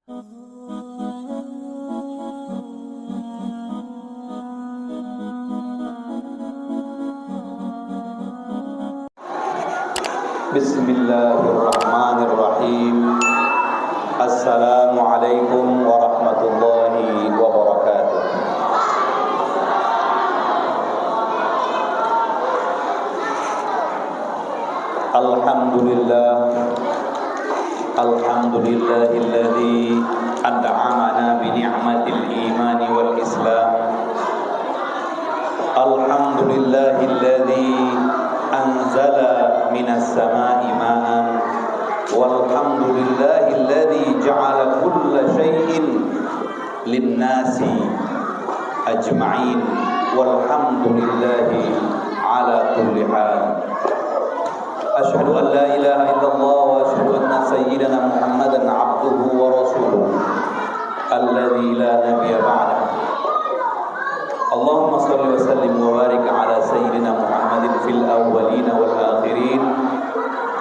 Bismillahirrahmanirrahim. Assalamualaikum warahmatullahi wabarakatuh. Alhamdulillah, alhamdulillahilladzi an'amana bi ni'matil iman wal islam. Alhamdulillahilladzi anzala minas sama'i ma'an. Walhamdulillahilladzi ja'ala kulla syai'in lin-nasi ajma'in. Walhamdulillahi ala kulli hal. Asyhadu an la ilaha illallah wa asyhadu anna sayyidana Muhammadan 'abduhu wa rasuluh alladzi la nabiyya ba'dahu. Allahumma shalli wa sallim wa barik ala sayyidina Muhammadin fil awwalin wal akhirin.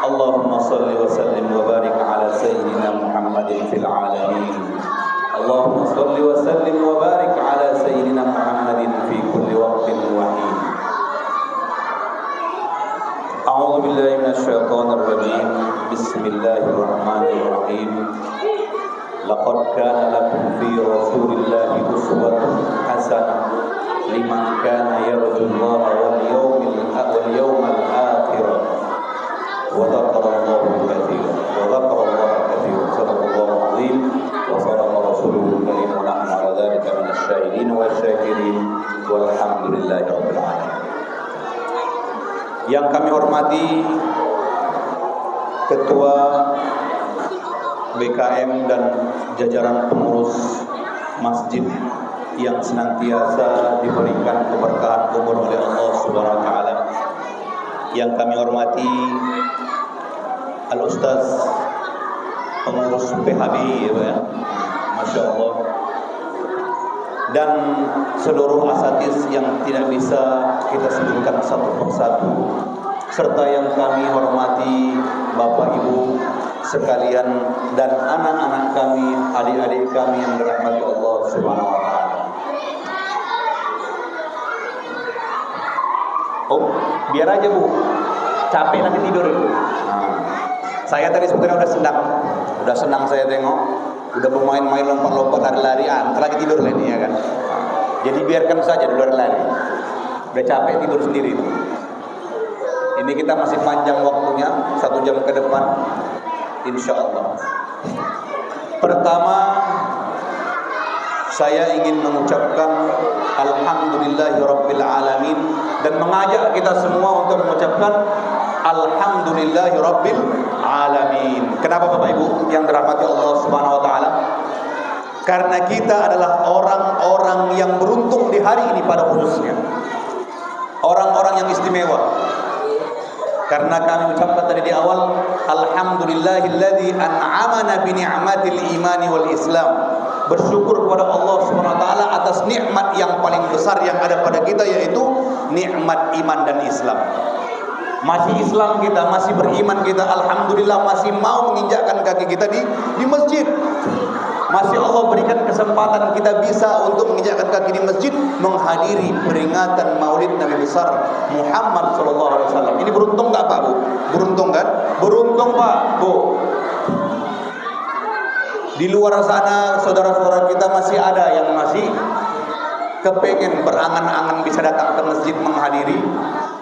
Allahumma shalli wa sallim wa barik ala sayyidina Muhammadin fil alamin. Allahumma shalli wa sallim wa barik ala sayyidina Muhammadin fi kulli waqtin wa hin. A'udzu billahi minasy syaithanir rajim. Bismillahirrahmanirrahim. Laqad kana lakum fi Rasulillahi uswatun hasanah liman kana yarjullaha wal yawmal akhir wa dzakarallaha katsiran sadaqallahu azim wa sadaqa rasuluhul karim wa nahnu 'ala dzalika minasy syahidin wasyakirin walhamdulillahi rabbil alamin. Yang kami hormati Ketua BKM dan jajaran pengurus masjid yang senantiasa diberikan keberkahan umur oleh Allah Subhanahu wa taala. Yang kami hormati Al-Ustaz pengurus PHB ya. Masya Allah. Dan seluruh asatiz yang tidak bisa kita sebutkan satu persatu, serta yang kami hormati Bapak Ibu sekalian dan anak-anak kami, adik-adik kami yang dirahmati Allah Subhanahu wa taala. Oh, biar aja Bu, capek nanti tidur Bu. Saya tadi sebetulnya udah senang saya tengok, udah bermain-main lompat-lompat lari-larian, lagi tidur lagi ya kan. Jadi biarkan saja dulu lari. Udah capek tidur sendiri. Ini kita masih panjang waktunya, 1 jam ke depan, insya Allah. Pertama, saya ingin mengucapkan Alhamdulillahirabbil alamin dan mengajak kita semua untuk mengucapkan Alhamdulillahirabbil alamin. Kenapa Bapak Ibu yang dirahmati Allah Subhanahu wa taala? Karena kita adalah orang-orang yang beruntung di hari ini pada khususnya. Orang-orang yang istimewa. Karena kami ucapkan tadi di awal, alhamdulillahilladzi an'amana bi ni'matil imani wal islam. Bersyukur kepada Allah Subhanahu wa taala atas nikmat yang paling besar yang ada pada kita, yaitu nikmat iman dan Islam. Masih Islam kita, masih beriman kita, alhamdulillah masih mau menginjakkan kaki kita di masjid. Masih Allah berikan kesempatan kita bisa untuk menginjakkan kaki di masjid, menghadiri peringatan Maulid Nabi besar Muhammad sallallahu alaihi wasallam. Ini beruntung enggak Pak Bu? Beruntung kan? Beruntung Pak Bu. Di luar sana saudara-saudara kita masih ada yang masih kepengen berangan-angan bisa datang ke masjid menghadiri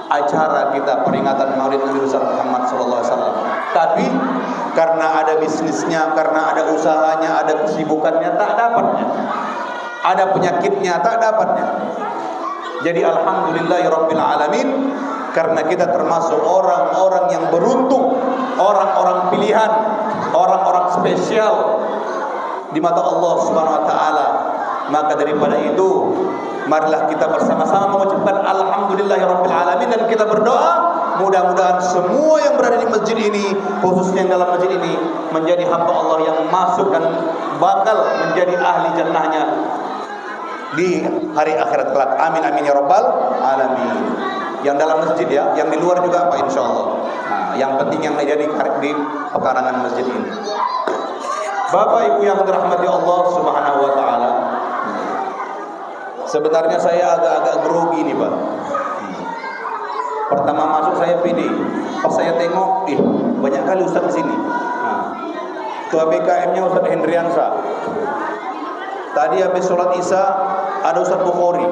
acara kita peringatan Maulid Nabi besar Muhammad sallallahu alaihi wasallam. Tapi karena ada bisnisnya, karena ada usahanya, ada kesibukannya, tak dapatnya. Ada penyakitnya, tak dapatnya. Jadi alhamdulillahirabbil alamin, karena kita termasuk orang-orang yang beruntung, orang-orang pilihan, orang-orang spesial di mata Allah Subhanahu wa taala. Maka daripada itu, marilah kita bersama-sama mengucapkan alhamdulillahirabbil alamin dan kita berdoa mudah-mudahan semua yang berada di masjid ini, khususnya yang dalam masjid ini, menjadi hamba Allah yang masuk dan bakal menjadi ahli jannahnya di hari akhirat kelak. Amin amin ya rabbal alamin. Yang dalam masjid ya, yang di luar juga Pak insyaallah. Nah, yang penting yang jadi di pekarangan masjid ini. Bapak Ibu yang dirahmati Allah Subhanahu wa taala. Sebenarnya saya agak-agak grogi nih, Pak. Pertama masuk saya pede. Pas saya tengok, banyak kali ustaz di sini. Ketua BKM-nya Ustaz Hendriansa. Tadi habis sholat Isya ada Ustaz Bukhari.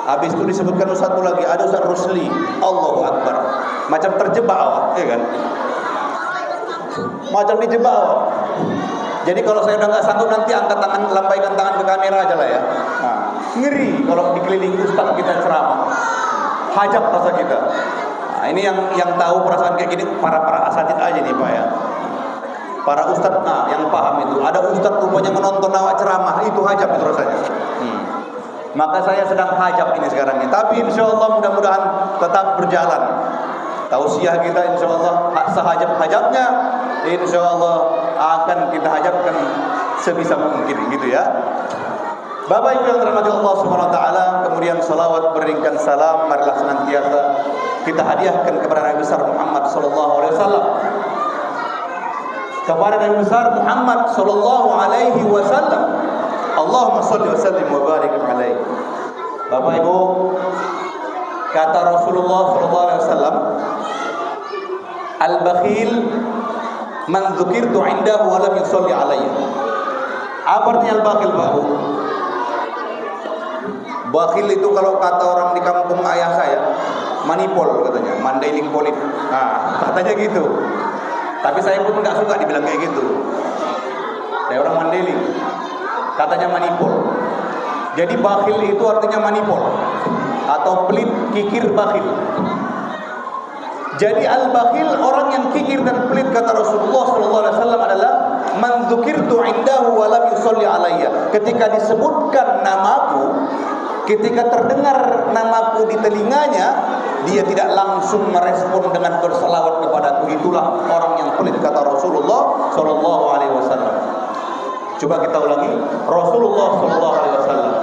Habis itu disebutkan Ustaz lagi, ada Ustaz Rusli. Allahu Akbar. Macam terjebak awak, ya kan? Macam dijebak awak. Jadi kalau saya udah nggak sanggup nanti angkat tangan, lambaikan tangan ke kamera aja lah ya. Ngeri kalau dikelilingi ustaz kita ceramah. Hajab rasa kita. Ini yang tahu perasaan kayak gini para asatid aja nih Pak ya. Para ustaz yang paham itu. Ada ustaz rupanya menonton awak ceramah, itu hajab itu rasanya. Maka saya sedang hajab ini sekarang ini. Tapi insya Allah mudah-mudahan tetap berjalan. Tausiah kita insya Allah sehajab-hajabnya insya Allah akan kita hajabkan sebisa mungkin gitu ya. Bapak Ibu yang dirahmati Allah Subhanahu wa taala, kemudian salawat beringkan salam marilah senantiasa kita hadiahkan kepada Nabi besar Muhammad sallallahu alaihi wasallam. Kepada Nabi besar Muhammad sallallahu alaihi wasallam. Allahumma shalli wa sallim wa barik alaihi. Bapak Ibu, kata Rasulullah sallallahu alaihi wasallam, al-bakhil man dzukirtu indahu wa lam yusalli alayya. Apa artinya al-bakhil, Pak? Bakhil itu kalau kata orang di kampung ayah saya, manipol katanya, mandailing polit. Katanya gitu. Tapi saya pun enggak suka dibilang kayak gitu. Saya orang mandailing. Katanya manipol. Jadi bakhil itu artinya manipol atau pelit, kikir, bakhil. Jadi al-bakhil orang yang kikir dan pelit kata Rasulullah sallallahu alaihi wasallam adalah man dzukirtu indahu wa lam yusalli alayya. Ketika disebutkan namaku, ketika terdengar namaku di telinganya, dia tidak langsung merespon dengan berselawat kepadaku. Itulah orang yang pelit kata Rasulullah sallallahu alaihi wasallam. Coba kita ulangi, Rasulullah sallallahu alaihi wasallam.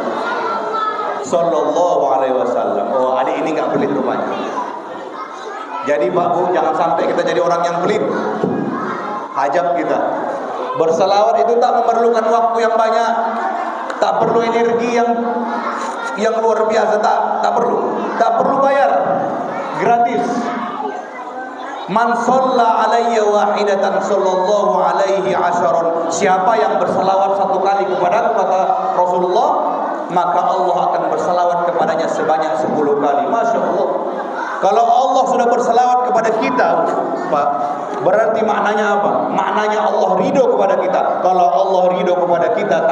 Sallallahu alaihi wasallam. Oh, adik ini enggak pelit rupanya. Jadi Pak Bu, jangan sampai kita jadi orang yang pelit. Hajab kita. Berselawat itu tak memerlukan waktu yang banyak, tak perlu energi yang luar biasa, tak perlu bayar, gratis. Man shalla alayya wahidatan sallallahu alaihi asharon. Siapa yang berselawat satu kali kepadaku kata Rasulullah, maka Allah akan berselawat kepadanya sebanyak 10 kali. Masya Allah. Kalau Allah sudah berselawat kepada kita, Pak, berarti maknanya apa? Maknanya Allah ridho kepada kita. Kalau Allah ridho kepada kita,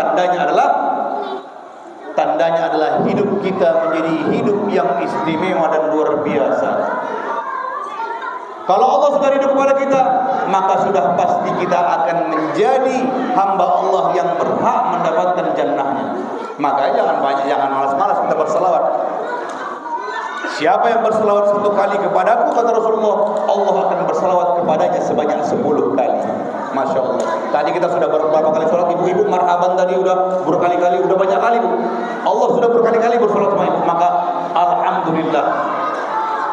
tandanya adalah hidup kita menjadi hidup yang istimewa dan luar biasa. Kalau Allah sudah ridho kepada kita, maka sudah pasti kita akan menjadi hamba Allah yang berhak mendapatkan jannahnya. Makanya jangan malas-malas kita berselawat. Siapa yang berselawat 1 kali kepadaku kata Rasulullah, Allah akan berselawat kepadanya sebanyak 10 kali. Masya Allah. Tadi kita sudah berapa kali sholat, ibu-ibu marhaban tadi udah berkali-kali, udah banyak kali Bu. Allah sudah berkali-kali bersolat sama ibu, maka alhamdulillah.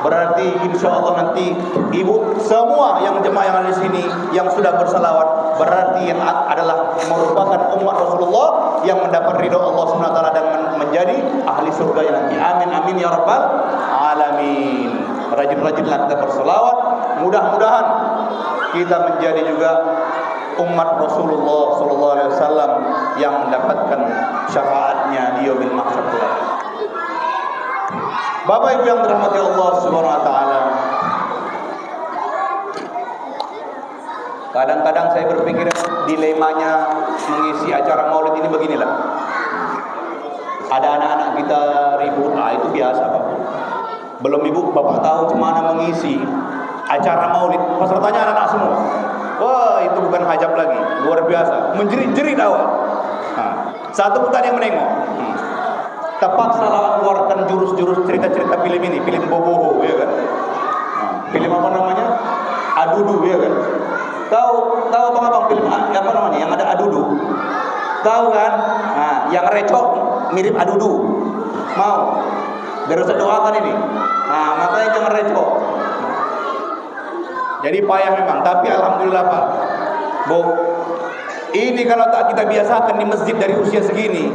Berarti insya Allah nanti ibu semua yang jemaah yang ada di sini yang sudah bersalawat, berarti yang adalah merupakan umat Rasulullah yang mendapat ridho Allah Subhanahu wa taala dan menjadi ahli surga yang nanti. Amin amin ya rabbal alamin. Rajin-rajinlah kita bersalawat. Mudah-mudahan kita menjadi juga umat Rasulullah sallallahu alaihi wasallam yang mendapatkan syafaatnya di yaumil mahsyar. Bapak Ibu yang dirahmati Allah Subhanahu wa taala. Kadang-kadang saya berpikir dilemanya mengisi acara Maulid ini beginilah. Ada anak-anak kita ribut, itu biasa Pak. Belum Ibu Bapak tahu cemana mengisi acara Maulid, pesertanya anak-anak semua. Wah, itu bukan hajab lagi, luar biasa, menjerit-jerit awak. Satu pun tak ada yang menengok. Terpaksa lah keluarkan jurus-jurus cerita-cerita film ini, film boboho, ya kan? Film apa namanya? Adudu, ya kan? Tahu abang film apa namanya? Yang ada adudu, tahu kan? Yang recok mirip adudu. Mau? Biar saya doakan ini. Makanya jangan recok. Jadi payah memang, tapi alhamdulillah Pak, Bu, Ini kalau tak kita biasakan di masjid dari usia segini,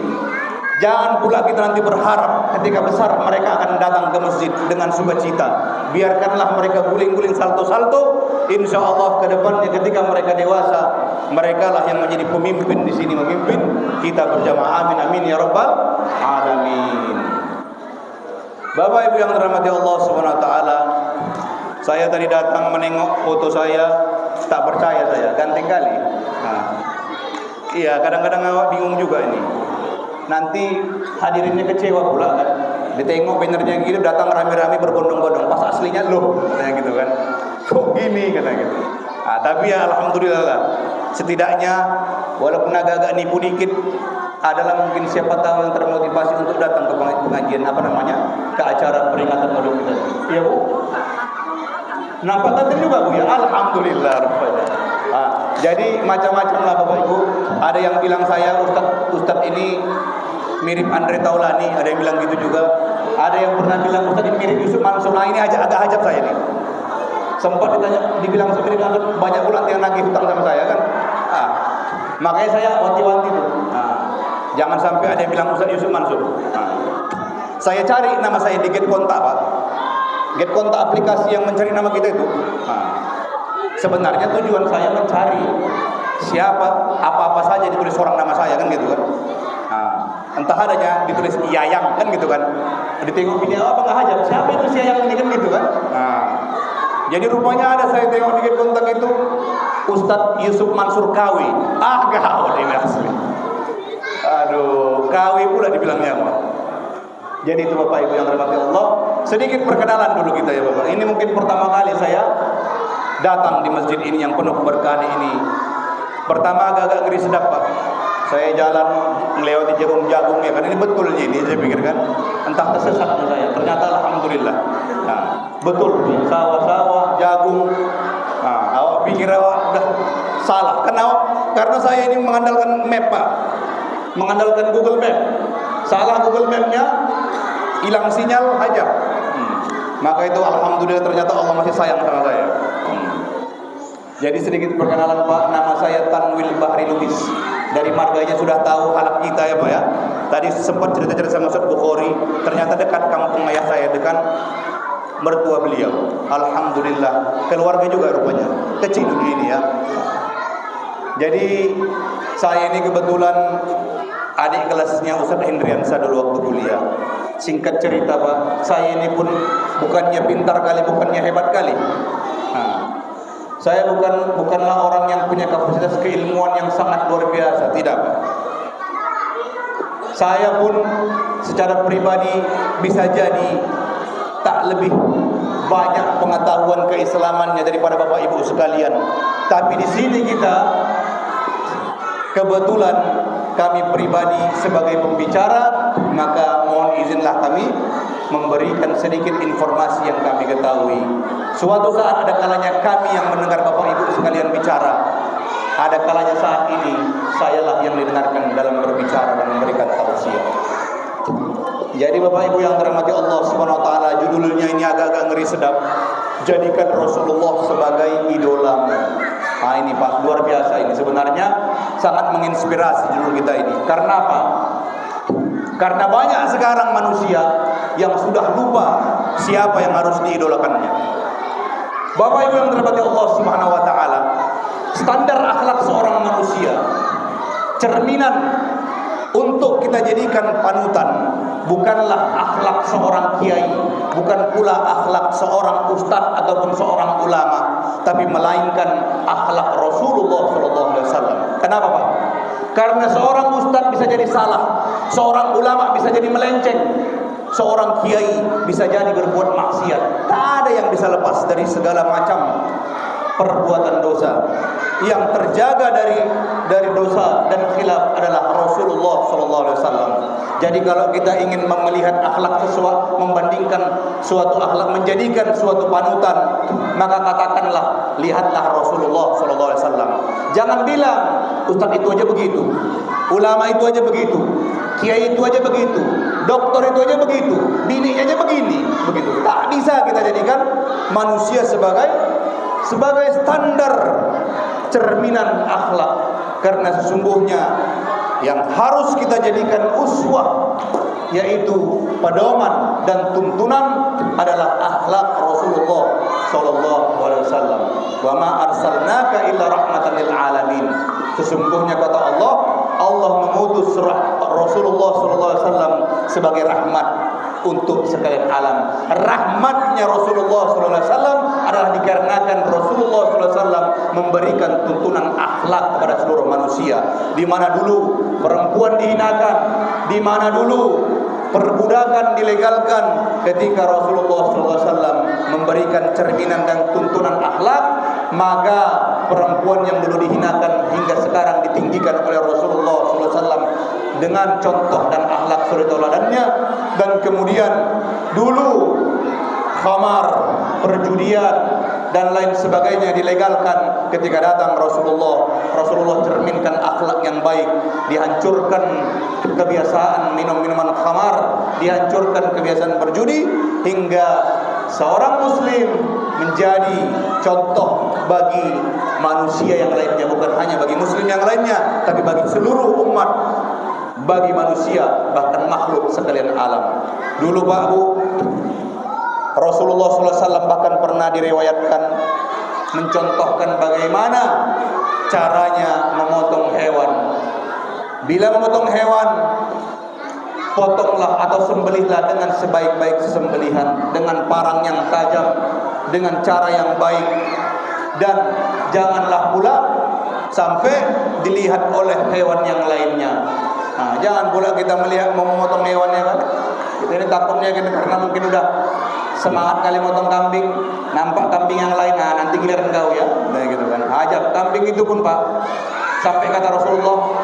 jangan pula kita nanti berharap ketika besar mereka akan datang ke masjid dengan sukacita. Biarkanlah mereka guling-guling salto-salto. Insya Allah ke depannya ketika mereka dewasa, mereka lah yang menjadi pemimpin di sini, memimpin kita berjamaah. Amin amin ya rabbal alamin. Bapak Ibu yang dirahmati Allah Subhanahu wa taala, saya tadi datang menengok foto saya, tak percaya saya, ganteng kali. Nah, iya, kadang-kadang awak bingung juga ini. Nanti hadirinnya kecewa pula kan. Ditengok bannernya gitu, datang rame-rame berbondong-bondong, pas aslinya loh, katanya gitu kan. Kok gini katanya gitu. Nah, tapi ya alhamdulillah lah. Setidaknya walaupun agak-agak nipu dikit, adalah mungkin siapa tahu yang termotivasi untuk datang ke pengajian ke acara peringatan Maulid kita. Iya Bu. Nampak ganteng juga Bu ya. Alhamdulillah. Jadi macam-macam lah Bapak Ibu. Ada yang bilang saya Ustadz ini mirip Andre Taulani, ada yang bilang gitu juga. Ada yang pernah bilang Ustadz ini mirip Yusuf Mansur. Nah ini agak hajab saya nih. Sempat dibilang mirip Mansur, banyak ulang yang nagih hutang sama saya kan. Makanya saya wanti-wanti tuh. Jangan sampai ada yang bilang Ustadz Yusuf Mansur. Saya cari nama saya di Get Kontak Pak. Get Kontak aplikasi yang mencari nama kita itu. Sebenarnya tujuan saya mencari siapa, apa-apa saja ditulis orang nama saya kan gitu kan. Entah adanya ditulis Yayang kan gitu kan. Ditengok video apa nggak hajab, siapa itu si Yayang ini kan gitu kan. Jadi rupanya ada saya tengok di kontak itu Ustadz Yusuf Mansur Kawi. Gawat ini asli. Aduh, Kawi pula dibilangnya apa. Jadi itu Bapak Ibu yang dirahmati Allah, sedikit perkenalan dulu kita ya Bapak. Ini mungkin pertama kali saya datang di masjid ini yang penuh berkah ini. Pertama agak-agak ngeri sedap Pak. Saya jalan melewati jagung-jagung ya kan, ini betul ini saya pikirkan. Entah tersesat saya, ternyata alhamdulillah. Betul, sawah-sawah, jagung. Awak pikir awak udah salah. Karena saya ini mengandalkan map Pak. Mengandalkan Google Map. Salah Google Map-nya, hilang sinyal aja. Maka itu alhamdulillah ternyata Allah masih sayang sama saya. Jadi sedikit perkenalan Pak, nama saya Tanwil Bahri Lubis. Dari marganya sudah tahu halak kita ya Pak ya. Tadi sempat cerita-cerita sama Ustaz Bukhari, ternyata dekat kampung ayah saya, dekat mertua beliau. Alhamdulillah, keluarga juga rupanya. Kecil dunia ini ya. Jadi saya ini kebetulan adik kelasnya Ustaz Hendriansa dulu waktu kuliah. Singkat cerita Pak, saya ini pun bukannya pintar kali, bukannya hebat kali. Saya bukanlah orang yang punya kapasitas keilmuan yang sangat luar biasa, tidak Pak. Saya pun secara pribadi bisa jadi tak lebih banyak pengetahuan keislamannya daripada Bapak Ibu sekalian. Tapi di sini kita kebetulan kami pribadi sebagai pembicara, maka mohon izinlah kami memberikan sedikit informasi yang kami ketahui. Suatu saat ada kalanya kami yang mendengar Bapak Ibu sekalian bicara. Ada kalanya saat ini sayalah yang didengarkan dalam berbicara dan memberikan tausiah. Jadi Bapak Ibu yang dirahmati Allah Subhanahu wa taala, judulnya ini agak-agak ngeri sedap. Jadikan Rasulullah sebagai idola. Ini Pak, luar biasa ini. Sebenarnya sangat menginspirasi judul kita ini. Karena apa? Karena banyak sekarang manusia yang sudah lupa siapa yang harus diidolakannya. Bapak Ibu yang dirahmati Allah Subhanahu wa taala, standar akhlak seorang manusia, cerminan untuk kita jadikan panutan, bukanlah akhlak seorang kiai, bukan pula akhlak seorang ustadz ataupun seorang ulama, tapi melainkan akhlak Rasulullah SAW. Kenapa Pak? Karena seorang ustadz bisa jadi salah, seorang ulama bisa jadi melenceng, seorang kiai bisa jadi berbuat maksiat. Tak ada yang bisa lepas dari segala macam perbuatan dosa. Yang terjaga dari dosa dan khilaf adalah Rasulullah SAW. Jadi kalau kita ingin melihat akhlak sesuatu, membandingkan suatu akhlak, menjadikan suatu panutan, maka katakanlah, lihatlah Rasulullah SAW. Jangan bilang ustaz itu aja begitu, ulama itu aja begitu, kiai itu aja begitu, dokter itu aja begitu, bininya aja begini, begitu. Tak bisa kita jadikan manusia sebagai standar cerminan akhlak Karena sesungguhnya yang harus kita jadikan uswah, yaitu pedoman dan tuntunan, adalah akhlak Rasulullah sallallahu alaihi wasallam. Wa ma arsalnaka illa rahmatan lil alamin. Sesungguhnya kata Allah, Allah mengutus Rasulullah sallallahu alaihi wasallam sebagai rahmat untuk sekalian alam. Rahmatnya Rasulullah sallallahu alaihi wasallam adalah dikarenakan Rasulullah sallallahu alaihi wasallam memberikan tuntunan akhlak kepada seluruh manusia. Di mana dulu perempuan dihinakan, di mana dulu perbudakan dilegalkan, ketika Rasulullah SAW memberikan cerminan dan tuntunan akhlak, maka perempuan yang dulu dihinakan hingga sekarang ditinggikan oleh Rasulullah SAW dengan contoh dan akhlak suri tauladannya. Dan kemudian dulu khamar, perjudian dan lain sebagainya dilegalkan, ketika datang Rasulullah cerminkan akhlak yang baik, dihancurkan kebiasaan minum-minuman khamar, dihancurkan kebiasaan berjudi, hingga seorang muslim menjadi contoh bagi manusia yang lainnya, bukan hanya bagi muslim yang lainnya, tapi bagi seluruh umat, bagi manusia, bahkan makhluk sekalian alam. Dulu Pak Bu, Rasulullah SAW bahkan pernah diriwayatkan mencontohkan bagaimana caranya memotong hewan. Bila memotong hewan, potonglah atau sembelihlah dengan sebaik-baik sembelihan, dengan parang yang tajam, dengan cara yang baik, dan janganlah pula sampai dilihat oleh hewan yang lainnya. Nah, jangan pula kita melihat memotong hewannya kan. Kita ini takutnya kita karena mungkin udah semangat kali motong kambing, nampak kambing yang lain, nah nanti giliran kau ya, nah gitu kan. Ajab, kambing itu pun Pak, sampai kata Rasulullah,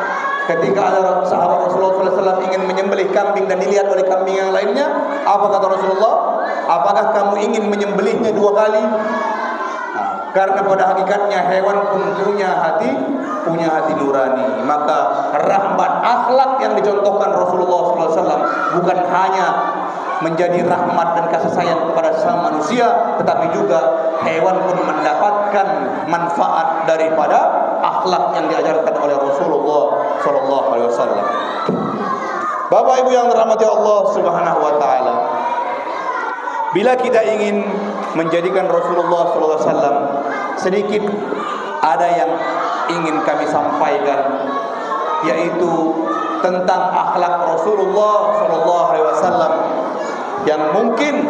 ketika ada sahabat Rasulullah SAW ingin menyembelih kambing dan dilihat oleh kambing yang lainnya, apa kata Rasulullah? Apakah kamu ingin menyembelihnya 2 kali? Nah, karena pada hakikatnya hewan pun punya hati nurani. Maka rahmat akhlak yang dicontohkan Rasulullah SAW bukan hanya menjadi rahmat dan kasih sayang kepada sesama manusia, tetapi juga hewan pun mendapatkan manfaat daripada akhlak yang diajarkan oleh Rasulullah sallallahu alaihi wasallam. Bapak Ibu yang dirahmati Allah Subhanahu wa taala, bila kita ingin menjadikan Rasulullah sallallahu alaihi wasallam, sedikit ada yang ingin kami sampaikan, yaitu tentang akhlak Rasulullah sallallahu alaihi wasallam, yang mungkin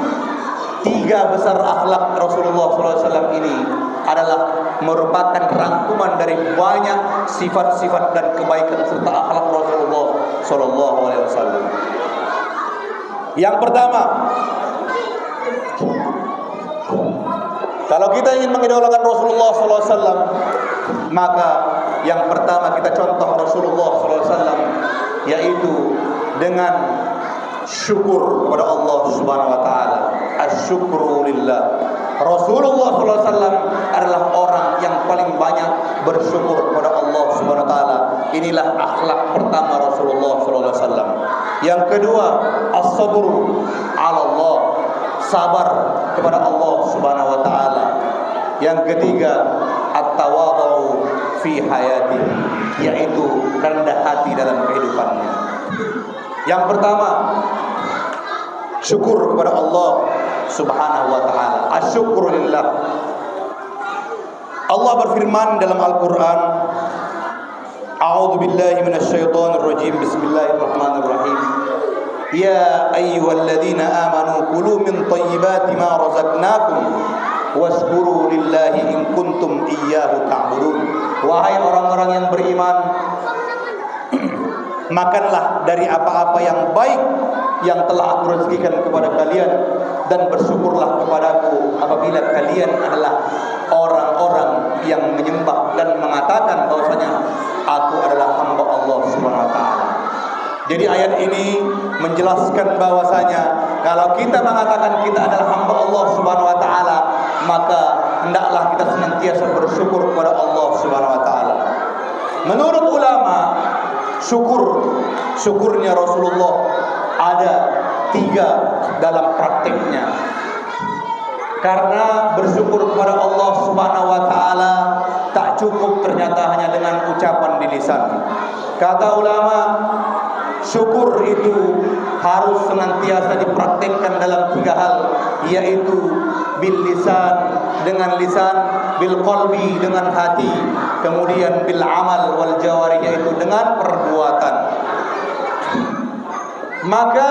3 besar akhlak Rasulullah SAW ini adalah merupakan rangkuman dari banyak sifat-sifat dan kebaikan serta akhlak Rasulullah SAW. Yang pertama, kalau kita ingin mengidolakan Rasulullah SAW, maka yang pertama kita contoh Rasulullah SAW, yaitu dengan syukur kepada Allah Subhanahu wa taala. Asyukru lillah. Rasulullah SAW adalah orang yang paling banyak bersyukur kepada Allah Subhanahu wa taala. Inilah akhlak pertama Rasulullah SAW. Yang kedua, as-sabru 'ala Allah. Sabar kepada Allah Subhanahu wa taala. Yang ketiga, at-tawadhu fi hayati, yaitu rendah hati dalam kehidupannya. Yang pertama, syukur kepada Allah Subhanahu wa taala. Asyukru lillah. Allah berfirman dalam Al-Qur'an, A'udzu billahi minasyaitonir rajim. Bismillahirrahmanirrahim. Ya ayyuhalladzina amanu kulu min thayyibati ma razaqnakum washkuru lillahi in kuntum iyyahu ta'budun. Wahai orang-orang yang beriman, makanlah dari apa-apa yang baik yang telah aku rezekikan kepada kalian, dan bersyukurlah kepadaku apabila kalian adalah orang-orang yang menyembah dan mengatakan bahwasanya aku adalah hamba Allah Subhanahu wa taala. Jadi ayat ini menjelaskan bahwasanya kalau kita mengatakan kita adalah hamba Allah Subhanahu wa taala, maka hendaklah kita senantiasa bersyukur kepada Allah Subhanahu wa taala. Menurut ulama, syukurnya Rasulullah ada 3 dalam praktiknya. Karena bersyukur kepada Allah Subhanahu wa taala tak cukup ternyata hanya dengan ucapan di lisan. Kata ulama, syukur itu harus senantiasa dipraktikkan dalam 3 hal, yaitu bil lisan dengan lisan, bil qalbi dengan hati, kemudian bil amal wal jawari yaitu dengan perbuatan. Maka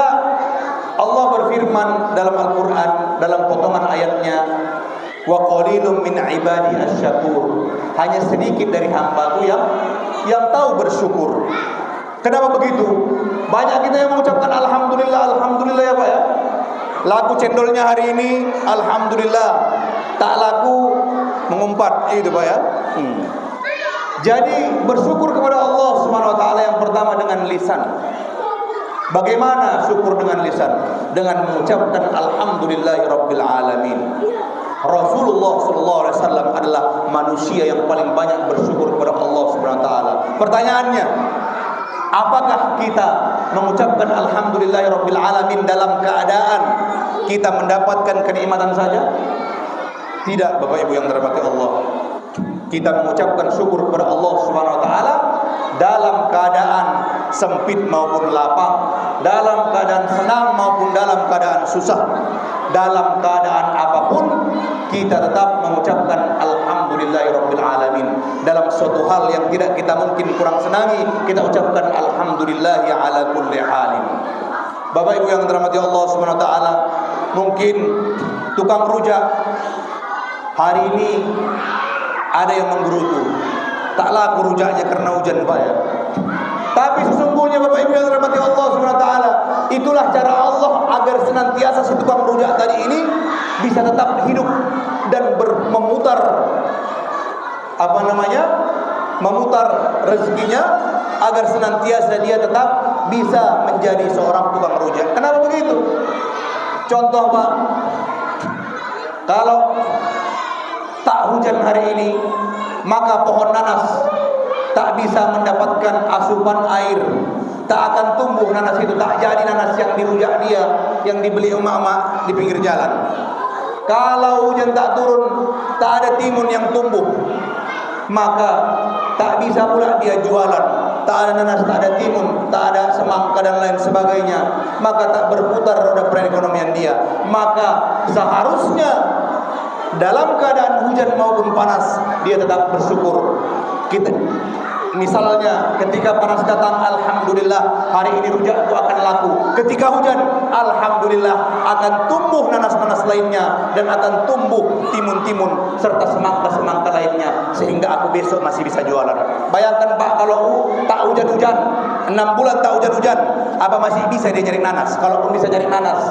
Allah berfirman dalam Al-Quran, dalam potongan ayatnya, wa qalilum min ibadi asyakur, hanya sedikit dari hambaku yang tahu bersyukur. Kenapa begitu? Banyak kita yang mengucapkan alhamdulillah, alhamdulillah ya Pak ya. Laku cendolnya hari ini alhamdulillah, tak laku mengumpat, itu Pak ya. Jadi bersyukur kepada Allah Subhanahu wa taala yang pertama dengan lisan. Bagaimana syukur dengan lisan? Dengan mengucapkan alhamdulillahirabbil alamin. Rasulullah sallallahu alaihi wasallam adalah manusia yang paling banyak bersyukur kepada Allah Subhanahu wa taala. Pertanyaannya, apakah kita mengucapkan alhamdulillahirabbil alamin dalam keadaan kita mendapatkan kenikmatan saja? Tidak, Bapak Ibu yang dirahmati Allah. Kita mengucapkan syukur kepada Allah Subhanahu wa taala dalam keadaan sempit maupun lapang, dalam keadaan senang maupun dalam keadaan susah. Dalam keadaan apapun kita tetap mengucapkan alhamdulillahirabbil alamin. Dalam suatu hal yang tidak kita mungkin kurang senangi, kita ucapkan alhamdulillahi ala kulli halin. Bapak Ibu yang dirahmati Allah Subhanahu wa taala, mungkin tukang rujak hari ini ada yang menggerutu, tak laku rujaknya karena hujan Pak ya. Tapi sesungguhnya Bapak Ibu yang dirahmati Allah Subhanahu wa taala, itulah cara Allah agar senantiasa si tukang rujak tadi ini bisa tetap hidup dan memutar memutar rezekinya, agar senantiasa dia tetap bisa menjadi seorang tukang rujak. Kenapa begitu? Contoh Pak, kalau tak hujan hari ini, maka pohon nanas tak bisa mendapatkan asupan air, tak akan tumbuh nanas itu, tak jadi nanas yang dirujak dia, yang dibeli emak-emak di pinggir jalan. Kalau hujan tak turun, tak ada timun yang tumbuh, maka tak bisa pula dia jualan. Tak ada nanas, tak ada timun, tak ada semangka dan lain sebagainya, maka tak berputar roda perekonomian dia. Maka seharusnya dalam keadaan hujan maupun panas dia tetap bersyukur. Misalnya ketika panas datang, alhamdulillah hari ini rujakku akan laku. Ketika hujan, alhamdulillah akan tumbuh nanas-nanas lainnya dan akan tumbuh timun-timun serta semangka-semangka lainnya, sehingga aku besok masih bisa jualan. Bayangkan Pak, kalau tak hujan-hujan, 6 bulan tak hujan-hujan, apa masih bisa dia nyari nanas? Kalaupun bisa nyari nanas,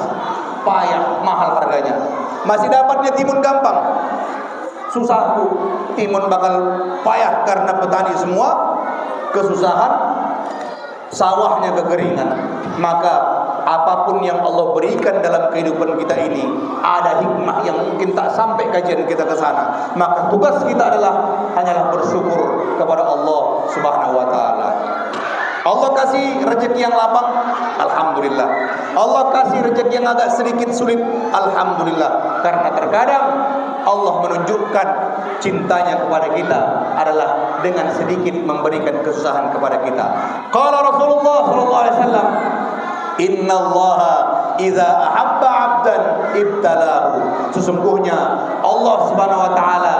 payah, mahal harganya. Masih dapatnya timun gampang, susahku timun bakal payah karena petani semua kesusahan, sawahnya kekeringan. Maka apapun yang Allah berikan dalam kehidupan kita ini, ada hikmah yang mungkin tak sampai kajian kita ke sana. Maka tugas kita hanyalah bersyukur kepada Allah Subhanahu wa taala. Allah kasih rezeki yang lapang, alhamdulillah. Allah kasih rezeki yang agak sedikit sulit, alhamdulillah. Karena terkadang Allah menunjukkan cintanya kepada kita adalah dengan sedikit memberikan kesusahan kepada kita. Qala Rasulullah sallallahu alaihi wasallam, "Innallaha idza ahabba 'abdan ibtalahu." Sesungguhnya Allah Subhanahu wa taala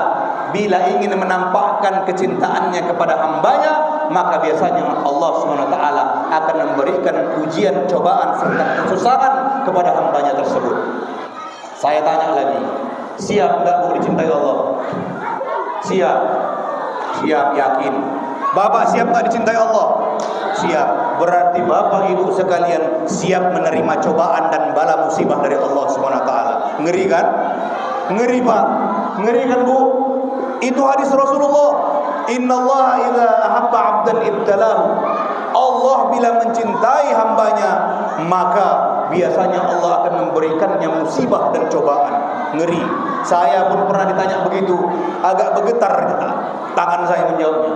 bila ingin menampakkan kecintaannya kepada hambanya, maka biasanya Allah Subhanahu wa taala akan memberikan ujian, cobaan serta kesusahan kepada hambanya tersebut. Saya tanya lagi, siap enggak mau dicintai Allah? Siap. Siap, yakin. Bapak siap enggak dicintai Allah? Siap. Berarti Bapak Ibu sekalian siap menerima cobaan dan bala musibah dari Allah Subhanahu wa taala. Ngeri kan? Ngeri Pak. Ngeri kan Bu? Itu hadis Rasulullah. Innallaha idza ahabba 'abdan ibtalahu. Allah bila mencintai hambanya, maka biasanya Allah akan memberikannya musibah dan cobaan. Ngeri. Saya pun pernah ditanya begitu, agak bergetar tangan saya menjawabnya.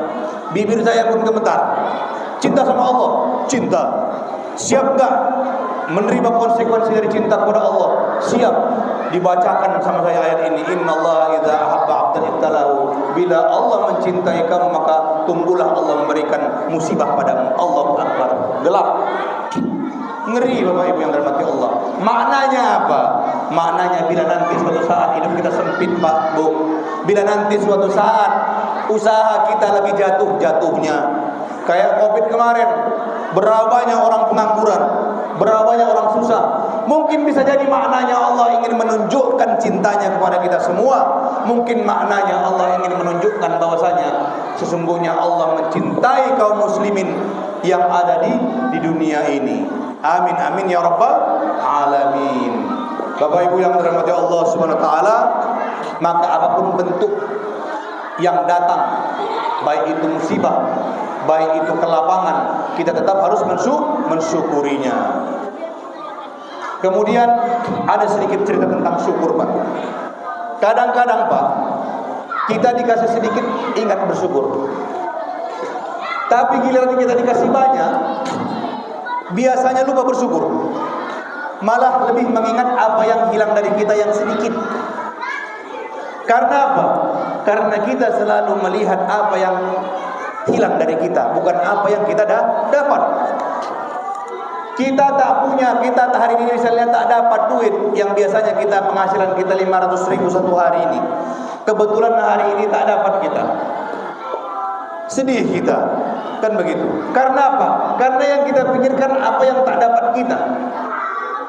Bibir saya pun gemetar. Cinta sama Allah, cinta. Siap enggak menerima konsekuensi dari cinta kepada Allah? Siap. dibacakan sama saya ayat ini, innallaha idza ahabba 'abdan ibtalahu. Bila Allah mencintai kamu maka tunggulah Allah memberikan musibah padamu. Allahu akbar. Gelap. Ngeri Bapak Ibu yang dirahmati Allah. Maknanya apa? Maknanya bila nanti suatu saat hidup kita sempit Pak Bu, bila nanti suatu saat usaha kita lagi jatuh-jatuhnya, kayak Covid kemarin, berapa banyak orang pengangguran, berapa banyak orang susah. Mungkin bisa jadi maknanya Allah ingin menunjukkan cintanya kepada kita semua. Mungkin maknanya Allah ingin menunjukkan bahwasanya sesungguhnya Allah mencintai kaum muslimin yang ada di dunia ini. Amin amin ya rabbal alamin. Bapak Ibu yang dirahmati Allah Subhanahu wa taala, maka apapun bentuk yang datang, baik itu musibah, baik itu kelapangan, kita tetap harus mensyukurinya. Kemudian ada sedikit cerita tentang syukur Pak. Kadang-kadang Pak, kita dikasih sedikit ingat bersyukur, tapi giliran kita dikasih banyak, biasanya lupa bersyukur. Malah lebih mengingat apa yang hilang dari kita yang sedikit. Karena apa? Karena kita selalu melihat apa yang hilang dari kita, bukan apa yang kita dapat. Kita tak punya, kita hari ini misalnya tak dapat duit yang biasanya kita penghasilan kita 500.000 satu hari ini. Kebetulan hari ini tak dapat kita. Sedih kita. Kan begitu. Karena apa? Karena yang kita pikirkan apa yang tak dapat kita.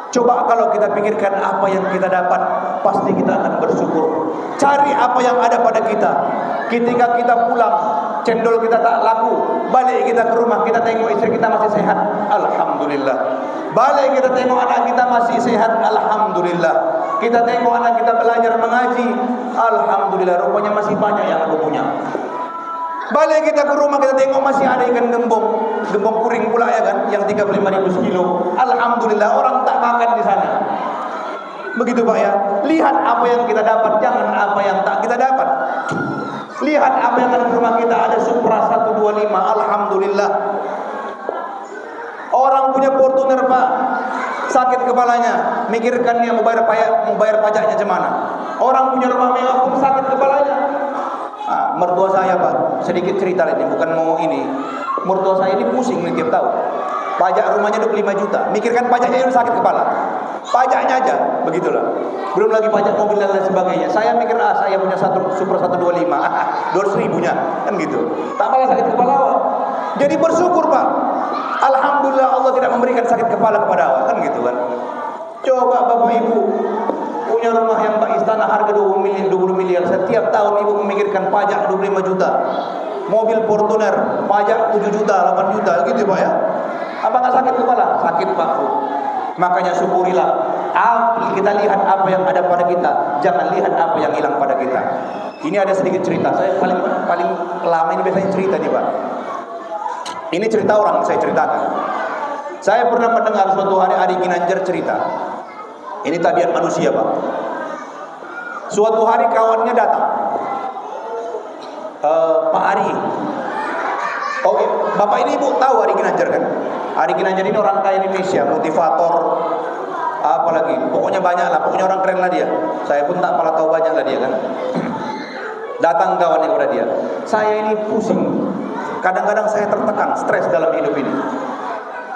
Coba kalau kita pikirkan apa yang kita dapat, pasti kita akan bersyukur. Cari apa yang ada pada kita. Ketika kita pulang, cendol kita tak laku, balik kita ke rumah, kita tengok istri kita masih sehat, alhamdulillah. Balik kita tengok anak kita masih sehat, alhamdulillah. Kita tengok anak kita belajar mengaji, alhamdulillah. Rupanya masih banyak yang aku punya. Balik kita ke rumah, kita tengok masih ada ikan gembong kuring pula ya kan, yang 35.000 sekilo. Alhamdulillah, orang tak makan di sana. Begitu Pak ya. Lihat apa yang kita dapat, jangan apa yang tak kita dapat. Lihat apa yang ada di rumah kita, ada Supra 125, alhamdulillah. Orang punya Fortuner Pak, sakit kepalanya, mikirkan dia mau bayar pajaknya gimana. Orang punya rumah mewah pun sakit kepalanya. Mertua saya Pak, sedikit cerita ini, bukan mau ini. Mertua saya ini pusing nih tiap tahun. Pajak rumahnya 25 juta. Mikirkan pajaknya udah sakit kepala. Pajaknya aja, begitulah. Belum lagi pajak mobil dan lain sebagainya. Saya mikir saya punya Supra 125, 200.000-nya, kan gitu. Tak malah sakit kepala awak. Jadi bersyukur Pak. Alhamdulillah Allah tidak memberikan sakit kepala kepada awak, kan gitu kan. Coba Bapak Ibu punya rumah yang Pak istana harga 20 miliar, setiap tahun ibu memikirkan pajak 25 juta. Mobil Fortuner pajak 7 juta, 8 juta gitu Pak ya. Apakah sakit kepala? Sakit Pak. Makanya syukurilah. Kita lihat apa yang ada pada kita, jangan lihat apa yang hilang pada kita. Ini ada sedikit cerita. Saya paling lama ini biasanya cerita nih Pak. Ini cerita orang saya ceritakan. Saya pernah mendengar suatu hari Ari Ginanjar cerita. Ini tabiat manusia Pak. Suatu hari kawannya datang, Pak Ari. Oh, Bapak ini Ibu tahu Ari Ginanjar kan? Ari Ginanjar ini orang kaya Indonesia, motivator, apalagi, pokoknya banyak lah, pokoknya orang keren lah dia. Saya pun tak malah tahu banyak lah dia kan. Datang kawan yang kepada dia, saya ini pusing, kadang-kadang saya tertekan, stres dalam hidup ini.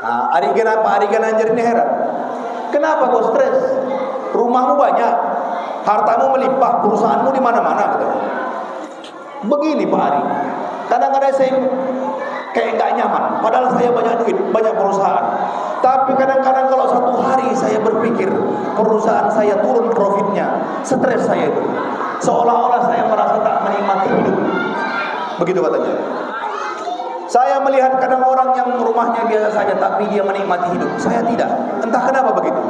Pak Ari Ginanjar ini heran, kenapa kau stres? Rumahmu banyak, hartamu melimpah, perusahaanmu di mana-mana. Begini Pak Ari, kadang-kadang saya kayak nggak nyaman. Padahal saya banyak duit, banyak perusahaan. Tapi kadang-kadang kalau satu hari saya berpikir perusahaan saya turun profitnya, stres saya itu. Seolah-olah saya merasa tak menikmati hidup. Begitu katanya. Saya melihat kadang orang yang rumahnya biasa saja, tapi dia menikmati hidup. Saya tidak. Entah kenapa begitu.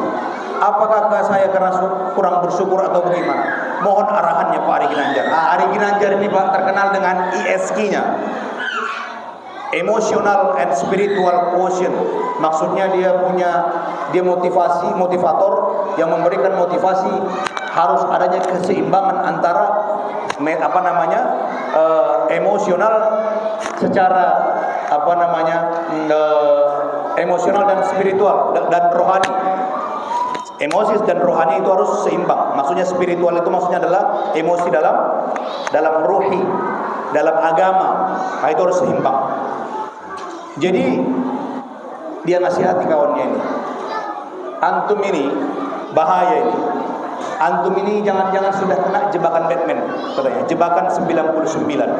Apakah saya karena kurang bersyukur atau bagaimana? Mohon arahannya Pak Ari Ginanjar. Ari Ginanjar ini Pak terkenal dengan ESQ-nya, Emotional and Spiritual Quotient. Maksudnya dia motivator yang memberikan motivasi, harus adanya keseimbangan antara emosional secara emosional dan spiritual dan rohani. Emosi dan rohani itu harus seimbang. Maksudnya spiritual itu maksudnya adalah emosi dalam ruhi, dalam agama. Nah, itu harus seimbang. Jadi dia nasihati kawannya ini. Antum ini bahaya ini. Antum ini jangan-jangan sudah kena jebakan Batman, katanya. Jebakan 99.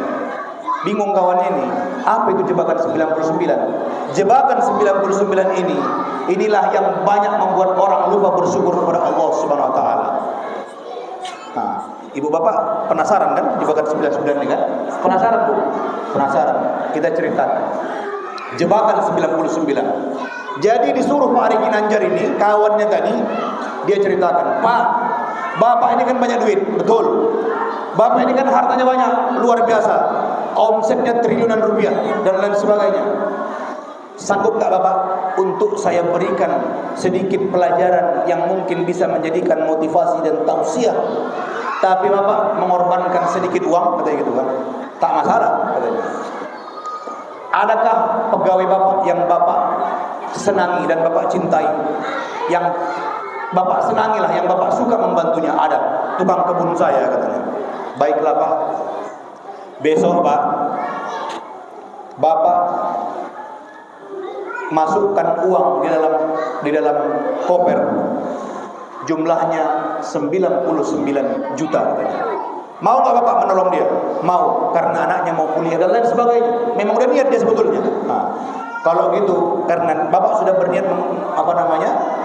Bingung kawannya ini. Apa itu jebakan 99? Jebakan 99 ini, inilah yang banyak membuat orang lupa bersyukur kepada Allah Subhanahu wa taala. Nah, ibu bapak penasaran kan jebakan 99 ini kan? Penasaran Bu? Penasaran. Kita ceritakan. Jebakan 99. Jadi disuruh Pak Ari Ginanjar ini, kawannya tadi, dia ceritakan, "Pak, Bapak ini kan banyak duit." Betul. Bapak ini kan hartanya banyak, luar biasa. Omsetnya triliunan rupiah dan lain sebagainya. Sanggup tak Bapak untuk saya berikan sedikit pelajaran yang mungkin bisa menjadikan motivasi dan tausiah? Tapi Bapak mengorbankan sedikit uang, katanya gitu kan. Tak masalah, katanya. Adakah pegawai Bapak yang Bapak senangi dan Bapak cintai? Yang Bapak senangilah, yang Bapak suka membantunya. Ada, tukang kebun saya, katanya. Baiklah Pak, besok Pak, Bapak masukkan uang di dalam koper, jumlahnya 99 juta, katanya. Mau nggak Bapak menolong dia? Mau, karena anaknya mau kuliah dan lain sebagainya. Memang udah niat dia sebetulnya. Nah, kalau gitu, karena Bapak sudah berniat